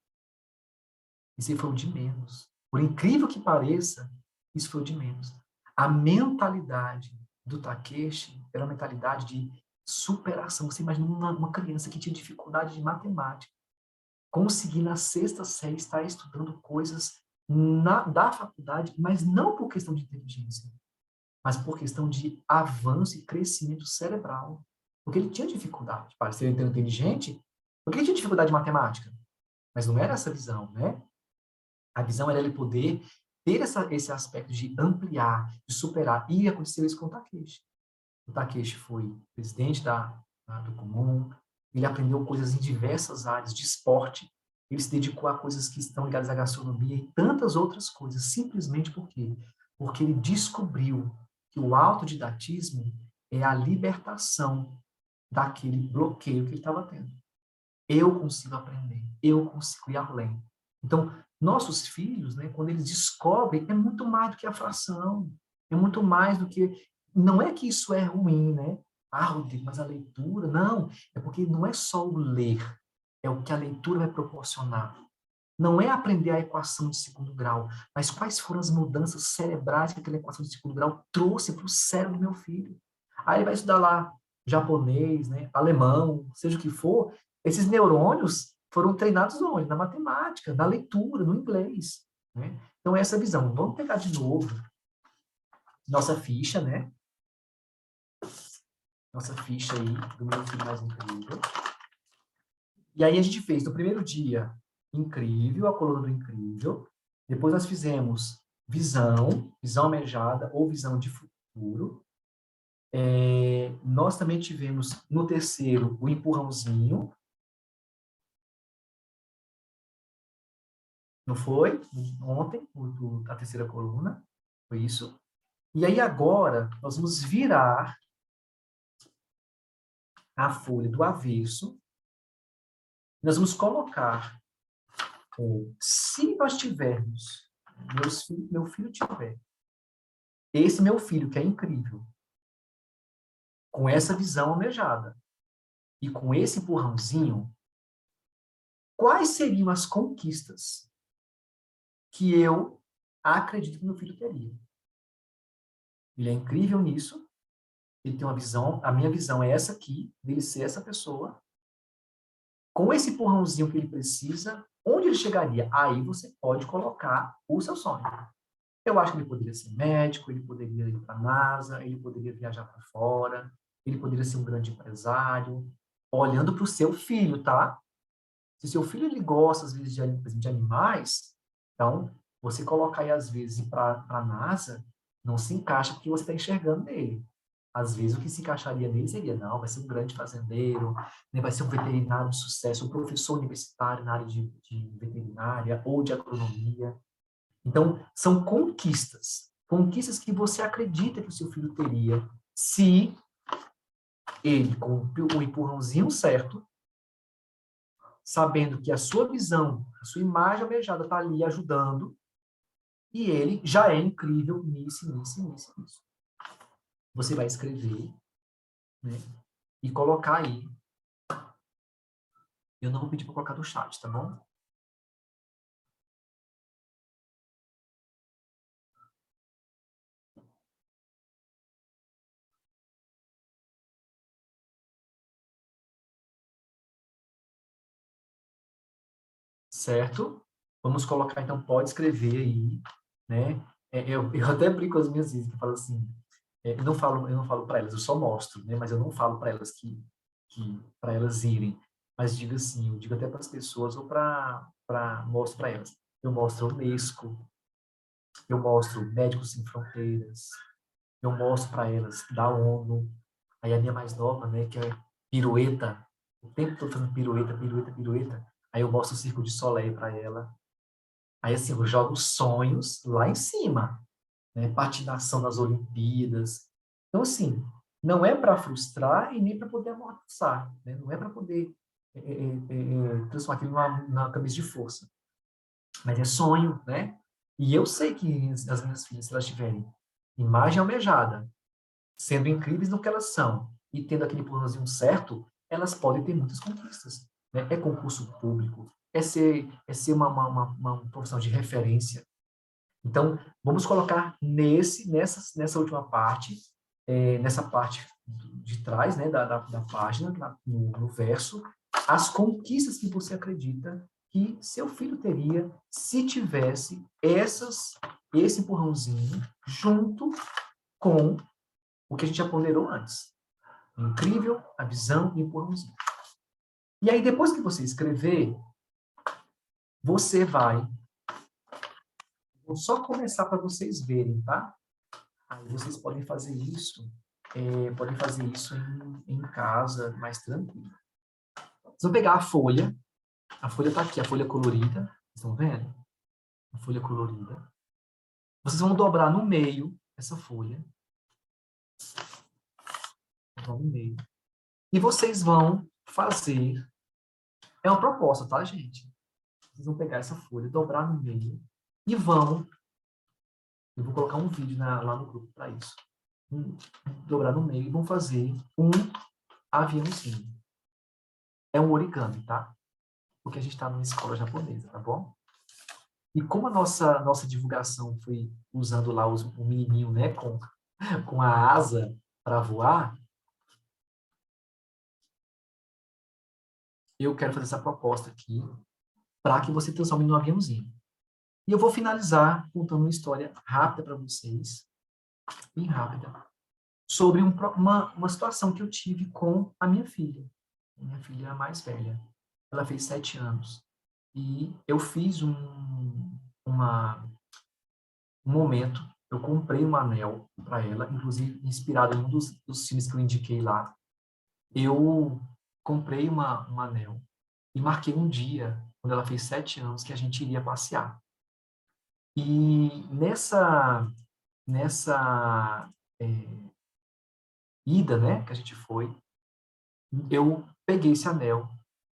Isso aí foi o de menos. Por incrível que pareça, isso foi o de menos. A mentalidade do Takeshi era uma mentalidade de superação. Você imagina uma criança que tinha dificuldade de matemática, conseguir na sexta série estar estudando coisas da faculdade, mas não por questão de inteligência, mas por questão de avanço e crescimento cerebral. Porque ele tinha dificuldade. Para ser inteligente, porque ele tinha dificuldade de matemática. Mas não era essa visão, né? A visão era ele poder ter esse aspecto de ampliar, de superar. E aconteceu isso com o Takeshi. O Takeshi foi presidente do Kumon, ele aprendeu coisas em diversas áreas de esporte, ele se dedicou a coisas que estão ligadas à gastronomia e tantas outras coisas, simplesmente porque ele descobriu que o autodidatismo é a libertação daquele bloqueio que ele estava tendo. Eu consigo aprender, eu consigo ir além. Então, nossos filhos, né, quando eles descobrem, é muito mais do que a fração, é muito mais do que... Não é que isso é ruim, né? Ah, Rodrigo, mas a leitura... Não, é porque não é só o ler, é o que a leitura vai proporcionar. Não é aprender a equação de segundo grau, mas quais foram as mudanças cerebrais que aquela equação de segundo grau trouxe para o cérebro do meu filho. Aí ele vai estudar lá japonês, né, alemão, seja o que for, esses neurônios foram treinados onde? Na matemática, na leitura, no inglês, né? Então, essa visão. Vamos pegar de novo nossa ficha, né? Nossa ficha aí do meu filho mais incrível. E aí a gente fez no primeiro dia incrível, a coluna do incrível. Depois nós fizemos visão almejada ou visão de futuro. Nós também tivemos no terceiro o empurrãozinho. Não foi? Ontem, a terceira coluna. Foi isso. E aí agora nós vamos virar a folha do avesso. Nós vamos colocar, se nós tivermos, meu filho tiver, esse meu filho que é incrível, com essa visão almejada e com esse empurrãozinho, quais seriam as conquistas que eu acredito que meu filho teria? Ele é incrível nisso, ele tem uma visão, a minha visão é essa aqui, dele ser essa pessoa, com esse empurrãozinho que ele precisa, onde ele chegaria? Aí você pode colocar o seu sonho. Eu acho que ele poderia ser médico, ele poderia ir para a NASA, ele poderia viajar para fora, ele poderia ser um grande empresário, olhando para o seu filho, tá? Se seu filho ele gosta, às vezes, de animais, então, você colocar aí, às vezes, para a NASA, não se encaixa porque você está enxergando nele. Às vezes, o que se encaixaria nele seria, não, vai ser um grande fazendeiro, né, vai ser um veterinário de sucesso, um professor universitário na área de veterinária ou de agronomia. Então, são conquistas. Conquistas que você acredita que o seu filho teria se ele, com o empurrãozinho certo, sabendo que a sua visão, a sua imagem almejada está ali ajudando, e ele já é incrível nisso. você vai escrever, né? E colocar aí. Eu não vou pedir para colocar no chat, tá bom? Certo? Vamos colocar, então, pode escrever aí, né? Eu até brinco com as minhas filhas, que eu falo assim, eu não falo para elas, eu só mostro, né? Mas eu não falo para elas que para elas irem. Mas digo assim, eu digo até para as pessoas ou mostro para elas. Eu mostro a Unesco, eu mostro Médicos Sem Fronteiras, eu mostro para elas da ONU. Aí a minha mais nova, né, que é pirueta, o tempo todo fazendo pirueta, pirueta, pirueta. Aí eu mostro o Circo de Soleil para ela. Aí assim, eu jogo sonhos lá em cima, né? Patinação nas Olimpíadas. Então assim, não é para frustrar e nem para poder amortizar, né? Não é para poder transformar aquilo na camisa de força. Mas é sonho, né? E eu sei que as minhas filhas, se elas tiverem imagem almejada, sendo incríveis no que elas são e tendo aquele empurrãozinho certo, elas podem ter muitas conquistas, né? É concurso público, é ser uma profissão de referência. Então, vamos colocar nessa última parte, nessa parte de trás, né, da página, no verso, as conquistas que você acredita que seu filho teria se tivesse esse empurrãozinho junto com o que a gente já ponderou antes. Incrível, a visão e o empurrãozinho. E aí, depois que você escrever, você vai... Vou só começar para vocês verem, tá? Aí vocês podem fazer isso em casa, mais tranquilo. Vocês vão pegar a folha está aqui, a folha colorida, vocês estão vendo? A folha colorida. Vocês vão dobrar no meio essa folha. Dobrar no meio. E vocês vão fazer... É uma proposta, tá, gente? Vocês vão pegar essa folha, dobrar no meio e vão... Eu vou colocar um vídeo lá no grupo para isso. Dobrar no meio e vão fazer um aviãozinho. É um origami, tá? Porque a gente está numa escola japonesa, tá bom? E como a nossa divulgação foi usando lá o menininho, né, com a asa para voar, eu quero fazer essa proposta aqui para que você transforme num aviãozinho. E eu vou finalizar contando uma história rápida para vocês, bem rápida, sobre uma situação que eu tive com a minha filha. Minha filha mais velha. Ela fez 7 anos. E eu fiz um momento, eu comprei um anel para ela, inclusive inspirado em um dos filmes que eu indiquei lá. Eu comprei um anel e marquei um dia, quando ela fez 7 anos, que a gente iria passear. E nessa ida, né, que a gente foi, eu peguei esse anel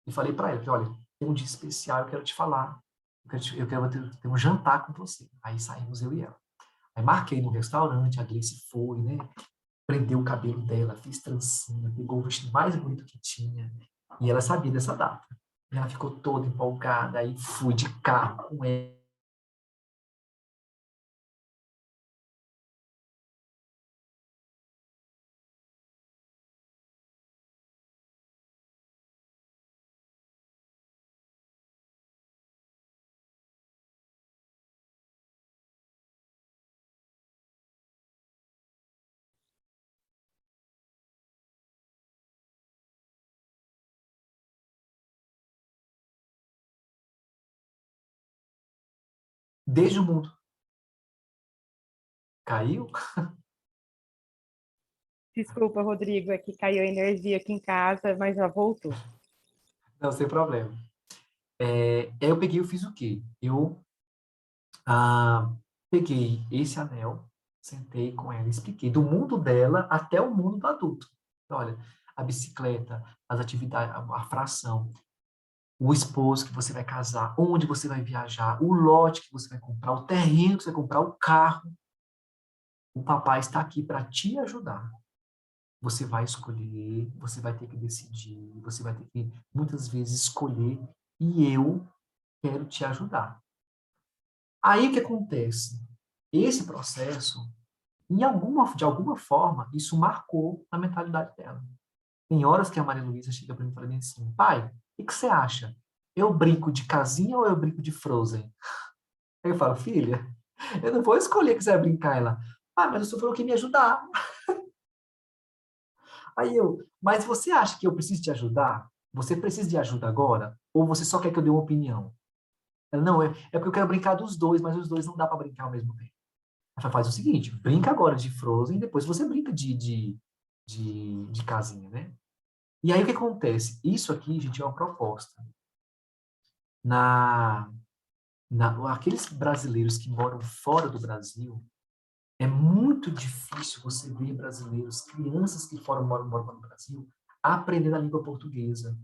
e falei para ela, que, olha, tem um dia especial, eu quero te falar, eu quero ter um jantar com você. Aí saímos eu e ela. Aí marquei no restaurante, a Gleice foi, né, prendeu o cabelo dela, fez trancinha, pegou o vestido mais bonito que tinha, e ela sabia dessa data. E ela ficou toda empolgada, aí fui de carro com ela. Desde o mundo. Caiu? Desculpa, Rodrigo, é que caiu a energia aqui em casa, mas já voltou. Não, sem problema. Aí eu peguei, eu fiz o quê? Eu peguei esse anel, sentei com ela, expliquei do mundo dela até o mundo do adulto. Olha, a bicicleta, as atividades, a fração, o esposo que você vai casar, onde você vai viajar, o lote que você vai comprar, o terreno que você vai comprar, o carro. O papai está aqui para te ajudar. Você vai escolher, você vai ter que decidir, você vai ter que, muitas vezes, escolher, e eu quero te ajudar. Aí, o que acontece? Esse processo, de alguma forma, isso marcou a mentalidade dela. Tem horas que a Maria Luísa chega para mim e fala assim, pai, o que você acha? Eu brinco de casinha ou eu brinco de Frozen? Aí eu falo, filha, eu não vou escolher que você vai brincar. Ela, mas o senhor falou que ia me ajudar. Aí eu, mas você acha que eu preciso te ajudar? Você precisa de ajuda agora? Ou você só quer que eu dê uma opinião? Ela, não, é porque eu quero brincar dos dois, mas os dois não dá para brincar ao mesmo tempo. Ela faz o seguinte, brinca agora de Frozen, depois você brinca de casinha, né? E aí o que acontece? Isso aqui, gente, é uma proposta. Aqueles brasileiros que moram fora do Brasil, é muito difícil você ver brasileiros, crianças que moram no Brasil, aprendendo a língua portuguesa.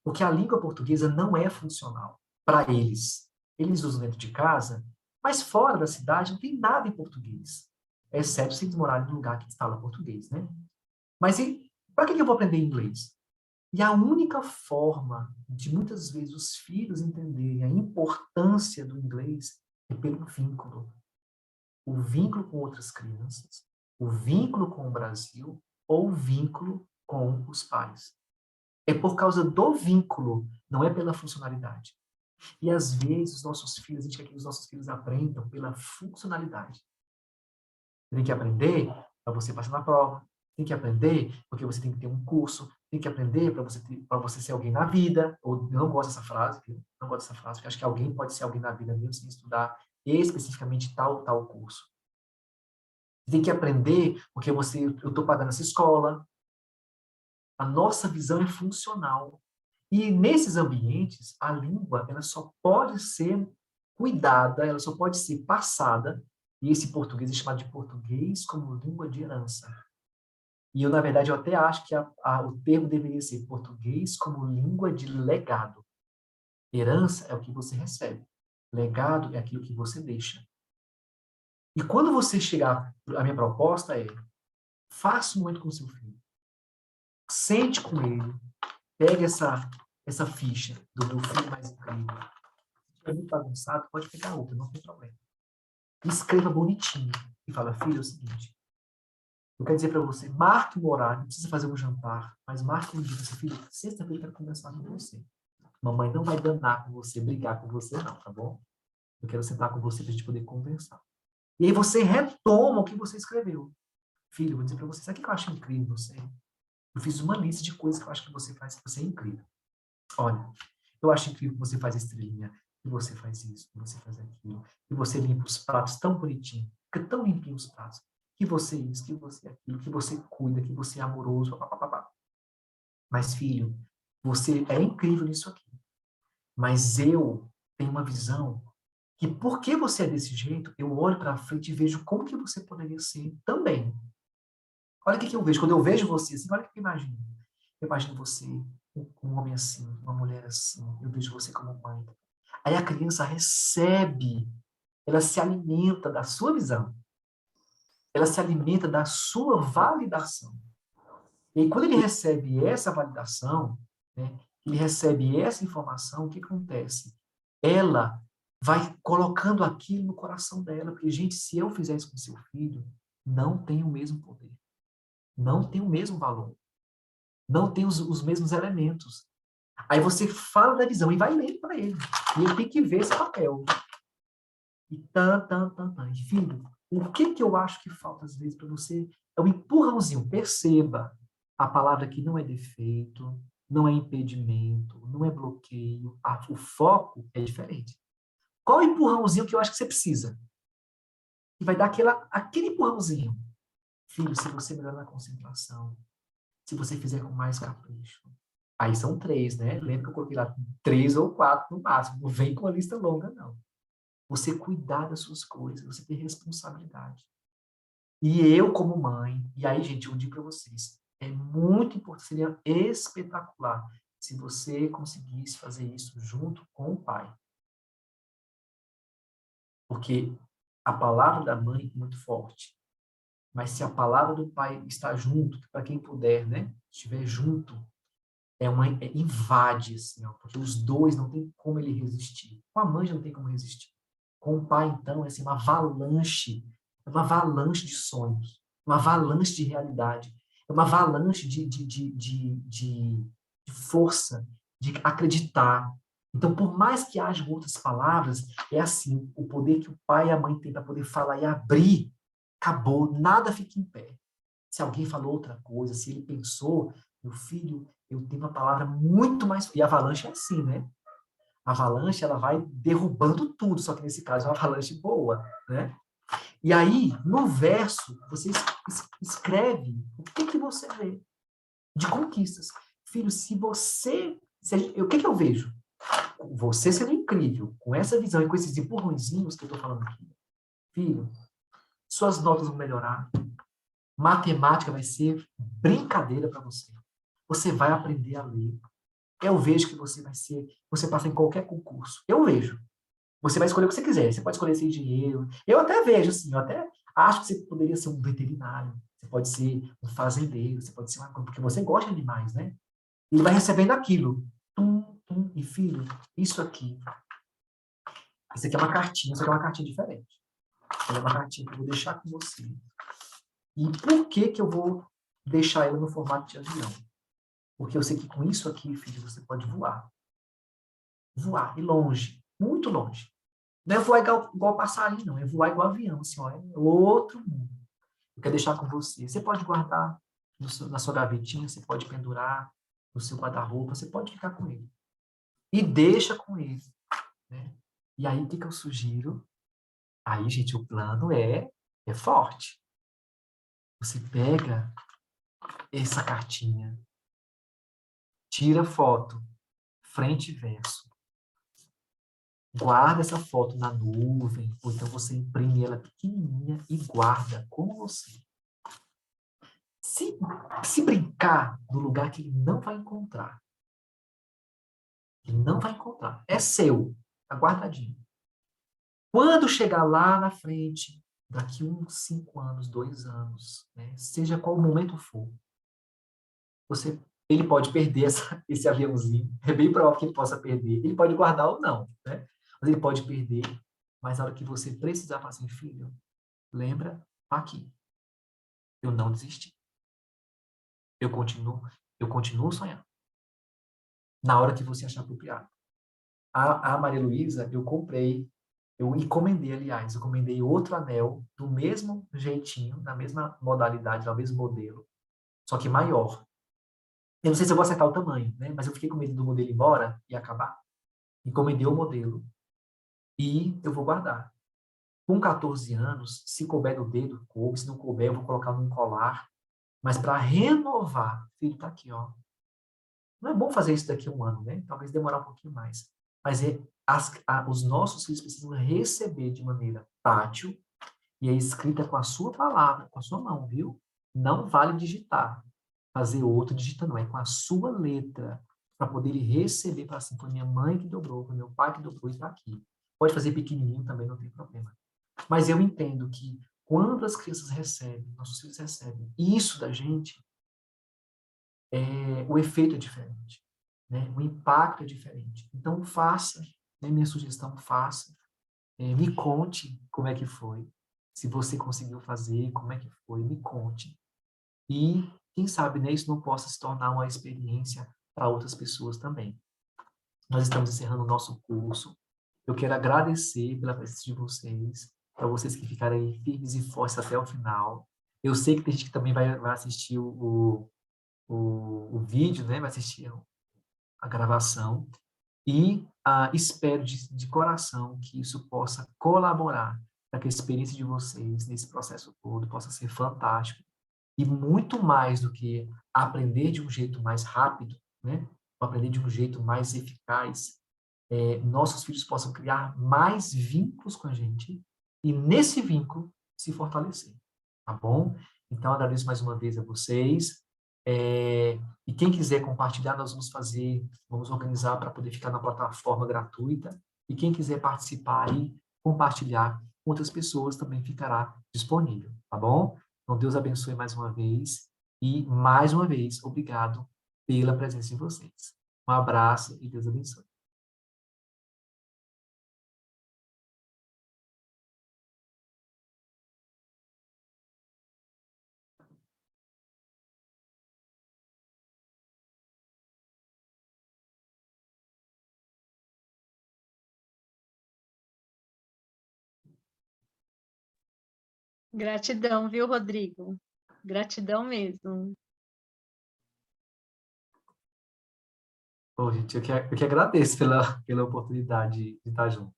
Porque a língua portuguesa não é funcional para eles. Eles usam dentro de casa, mas fora da cidade não tem nada em português. Exceto se eles morarem num lugar que instala português, né? Mas para que eu vou aprender inglês? E a única forma de, muitas vezes, os filhos entenderem a importância do inglês é pelo vínculo. O vínculo com outras crianças, o vínculo com o Brasil ou o vínculo com os pais. É por causa do vínculo, não é pela funcionalidade. E, às vezes, os nossos filhos, a gente quer que os nossos filhos aprendam pela funcionalidade. Tem que aprender para você passar na prova, tem que aprender porque você tem que ter um curso, tem que aprender para você ser alguém na vida. Ou, eu não gosto dessa frase, viu? Não gosto dessa frase, porque acho que alguém pode ser alguém na vida mesmo sem estudar especificamente tal curso. Tem que aprender porque eu estou pagando essa escola. A nossa visão é funcional. E nesses ambientes, a língua ela só pode ser cuidada, ela só pode ser passada, e esse português é chamado de português como língua de herança. E eu, na verdade, eu até acho que o termo deveria ser português como língua de legado. Herança é o que você recebe. Legado é aquilo que você deixa. E quando você chegar, a minha proposta é, faça um momento com o seu filho. Sente com ele, pegue essa ficha do meu filho mais incrível. Se é muito bagunçado, pode pegar outra, não tem problema. Escreva bonitinho e fala, filho, é o seguinte, eu quero dizer para você, marque um horário, não precisa fazer um jantar, mas marque um dia, seu filho, sexta-feira eu quero conversar com você. Mamãe não vai danar com você, brigar com você não, tá bom? Eu quero sentar com você para a gente poder conversar. E aí você retoma o que você escreveu. Filho, eu vou dizer para você, sabe o que eu acho incrível em você? Eu fiz uma lista de coisas que eu acho que você faz, que você é incrível. Olha, eu acho incrível que você faz estrelinha, que você faz isso, que você faz aquilo, que você limpa os pratos tão bonitinho, fica tão limpinho os pratos, que você isso, que você aquilo, que você cuida, que você é amoroso, papapá. Mas, filho, você é incrível nisso aqui. Mas eu tenho uma visão que, porque você é desse jeito, eu olho para frente e vejo como que você poderia ser também. Olha o que eu vejo. Quando eu vejo você assim, olha o que eu imagino. Eu imagino você, um homem assim, uma mulher assim. Eu vejo você como mãe. Aí a criança recebe, ela se alimenta da sua visão. Ela se alimenta da sua validação. E aí, quando ele recebe essa validação, né, ele recebe essa informação, o que acontece? Ela vai colocando aquilo no coração dela, porque, gente, se eu fizer isso com seu filho, não tem o mesmo poder, não tem o mesmo valor, não tem os mesmos elementos. Aí você fala da visão e vai lendo para ele. E ele tem que ver esse papel. E E, filho, o que eu acho que falta às vezes para você é um empurrãozinho. Perceba, a palavra aqui não é defeito, não é impedimento, não é bloqueio. O foco é diferente. Qual é o empurrãozinho que eu acho que você precisa? E vai dar aquele empurrãozinho. Filho, se você melhorar na concentração, se você fizer com mais capricho. Aí são 3, né? Lembra que eu coloquei lá 3 ou 4 no máximo. Não vem com a lista longa, não. Você cuidar das suas coisas, você ter responsabilidade. E eu, como mãe, e aí, gente, eu digo para vocês, é muito importante, seria espetacular se você conseguisse fazer isso junto com o pai. Porque a palavra da mãe é muito forte. Mas se a palavra do Pai está junto, para quem puder, né? Estiver junto, invade, assim, ó, porque os dois não tem como ele resistir. Com a mãe já não tem como resistir. Com o pai, então, é assim, uma avalanche de sonhos, uma avalanche de realidade, é uma avalanche de força, de acreditar. Então, por mais que haja outras palavras, é assim, o poder que o pai e a mãe têm para poder falar e abrir, acabou, nada fica em pé. Se alguém falou outra coisa, se ele pensou, meu filho, eu tenho uma palavra muito mais... E a avalanche é assim, né? A avalanche, ela vai derrubando tudo, só que nesse caso é uma avalanche boa, né? E aí, no verso, você escreve o que você vê de conquistas. Filho, se você... o que eu vejo? Você sendo incrível, com essa visão e com esses empurrõezinhos que eu estou falando aqui. Filho, suas notas vão melhorar. Matemática vai ser brincadeira para você. Você vai aprender a ler. Eu vejo que você passa em qualquer concurso. Eu vejo. Você vai escolher o que você quiser. Você pode escolher ser engenheiro. Eu até vejo, assim, eu até acho que você poderia ser um veterinário. Você pode ser um fazendeiro. Você pode ser uma coisa, porque você gosta de animais, né? E ele vai recebendo aquilo. E filho, isso aqui é uma cartinha. Isso aqui é uma cartinha diferente. Ela é uma cartinha que eu vou deixar com você. E por que eu vou deixar ela no formato de avião? Porque eu sei que com isso aqui, filho, você pode voar. Voar, e longe, muito longe. Não é voar igual passarinho, não. É voar igual avião, assim, ó, é outro mundo. Eu quero deixar com você. Você pode guardar na sua gavetinha, você pode pendurar no seu guarda-roupa, você pode ficar com ele. E deixa com ele. Né? E aí, o que eu sugiro? Aí, gente, o plano é forte. Você pega essa cartinha, tira foto, frente e verso. Guarda essa foto na nuvem, ou então você imprime ela pequenininha e guarda com você. Se brincar no lugar que ele não vai encontrar, é seu, tá guardadinho. Quando chegar lá na frente, daqui uns 5 anos, 2 anos, né, seja qual momento for, ele pode perder esse aviãozinho, é bem provável que ele possa perder, ele pode guardar ou não, né? Mas ele pode perder, mas na hora que você precisar, falar assim, filho, lembra, aqui, eu não desisti. Eu continuo sonhando. Na hora que você achar apropriado. A Maria Luísa, eu encomendei outro anel do mesmo jeitinho, na mesma modalidade, no mesmo modelo, só que maior. Eu não sei se eu vou acertar o tamanho, né? Mas eu fiquei com medo do modelo ir embora e acabar. Encomendei o modelo e eu vou guardar. Com 14 anos, se couber no dedo, coube. Se não couber, eu vou colocar num colar. Mas para renovar, filho, tá aqui, ó. Não é bom fazer isso daqui a 1 ano, né? Talvez demorar um pouquinho mais. Mas os nossos filhos precisam receber de maneira tátil e é escrita com a sua palavra, com a sua mão, viu? Não vale digitar. Fazer outro digitando, é com a sua letra, para poder ele receber, para assim, foi minha mãe que dobrou, foi meu pai que dobrou e está aqui. Pode fazer pequenininho também, não tem problema. Mas eu entendo que quando as crianças recebem, nossos filhos recebem isso da gente, o efeito é diferente, né? O impacto é diferente. Então, faça, né? Minha sugestão, faça. Me conte como é que foi. Se você conseguiu fazer, como é que foi, me conte. E, quem sabe, né, isso não possa se tornar uma experiência para outras pessoas também. Nós estamos encerrando o nosso curso. Eu quero agradecer pela presença de vocês, para vocês que ficaram aí firmes e fortes até o final. Eu sei que tem gente que também vai assistir o vídeo, né, vai assistir a gravação. E espero de coração que isso possa colaborar para que a experiência de vocês nesse processo todo possa ser fantástico. E muito mais do que aprender de um jeito mais rápido, né? Ou aprender de um jeito mais eficaz, nossos filhos possam criar mais vínculos com a gente e, nesse vínculo, se fortalecer. Tá bom? Então, agradeço mais uma vez a vocês. E quem quiser compartilhar, nós vamos organizar para poder ficar na plataforma gratuita. E quem quiser participar e compartilhar com outras pessoas também ficará disponível. Tá bom? Então, Deus abençoe mais uma vez. E, mais uma vez, obrigado pela presença de vocês. Um abraço e Deus abençoe. Gratidão, viu, Rodrigo? Gratidão mesmo. Bom, gente, eu que agradeço pela oportunidade de estar junto.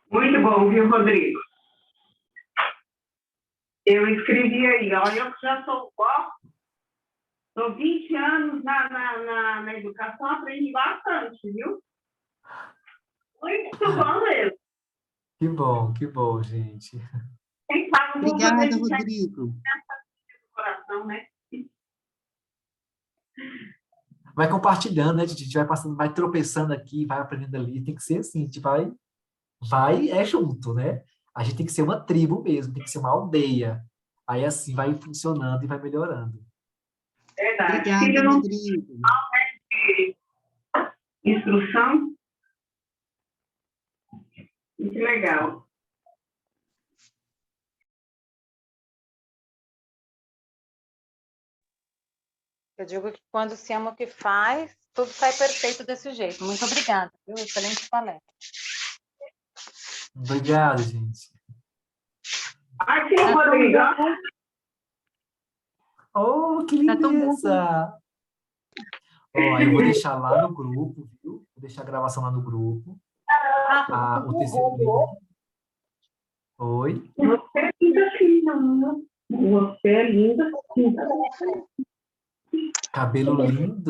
Muito bom, viu, Rodrigo? Eu escrevi aí, olha, eu já sou 20 anos na educação, aprendi bastante, viu? Muito bom mesmo. Que bom, gente. Quem sabe vamos Obrigada, fazer isso aí Rodrigo. no coração, né? Vai compartilhando, né, gente? A gente vai passando, vai tropeçando aqui, vai aprendendo ali. Tem que ser assim, a gente vai junto, né? A gente tem que ser uma tribo mesmo, tem que ser uma aldeia. Aí assim vai funcionando e vai melhorando. Verdade. Obrigada, Filho não Rodrigo. tem instrução. Muito legal. Eu digo que quando se ama o que faz, tudo sai perfeito desse jeito. Muito obrigada, viu? Excelente palestra. Obrigado, gente. Aqui, Rodrigo. Oh, que Tá tão bom. lindeza! Ó, aí eu vou deixar lá no grupo, viu? Vou deixar a gravação lá no grupo. O terceiro link. Oi? Você é linda, filha. Você é linda. Cabelo lindo.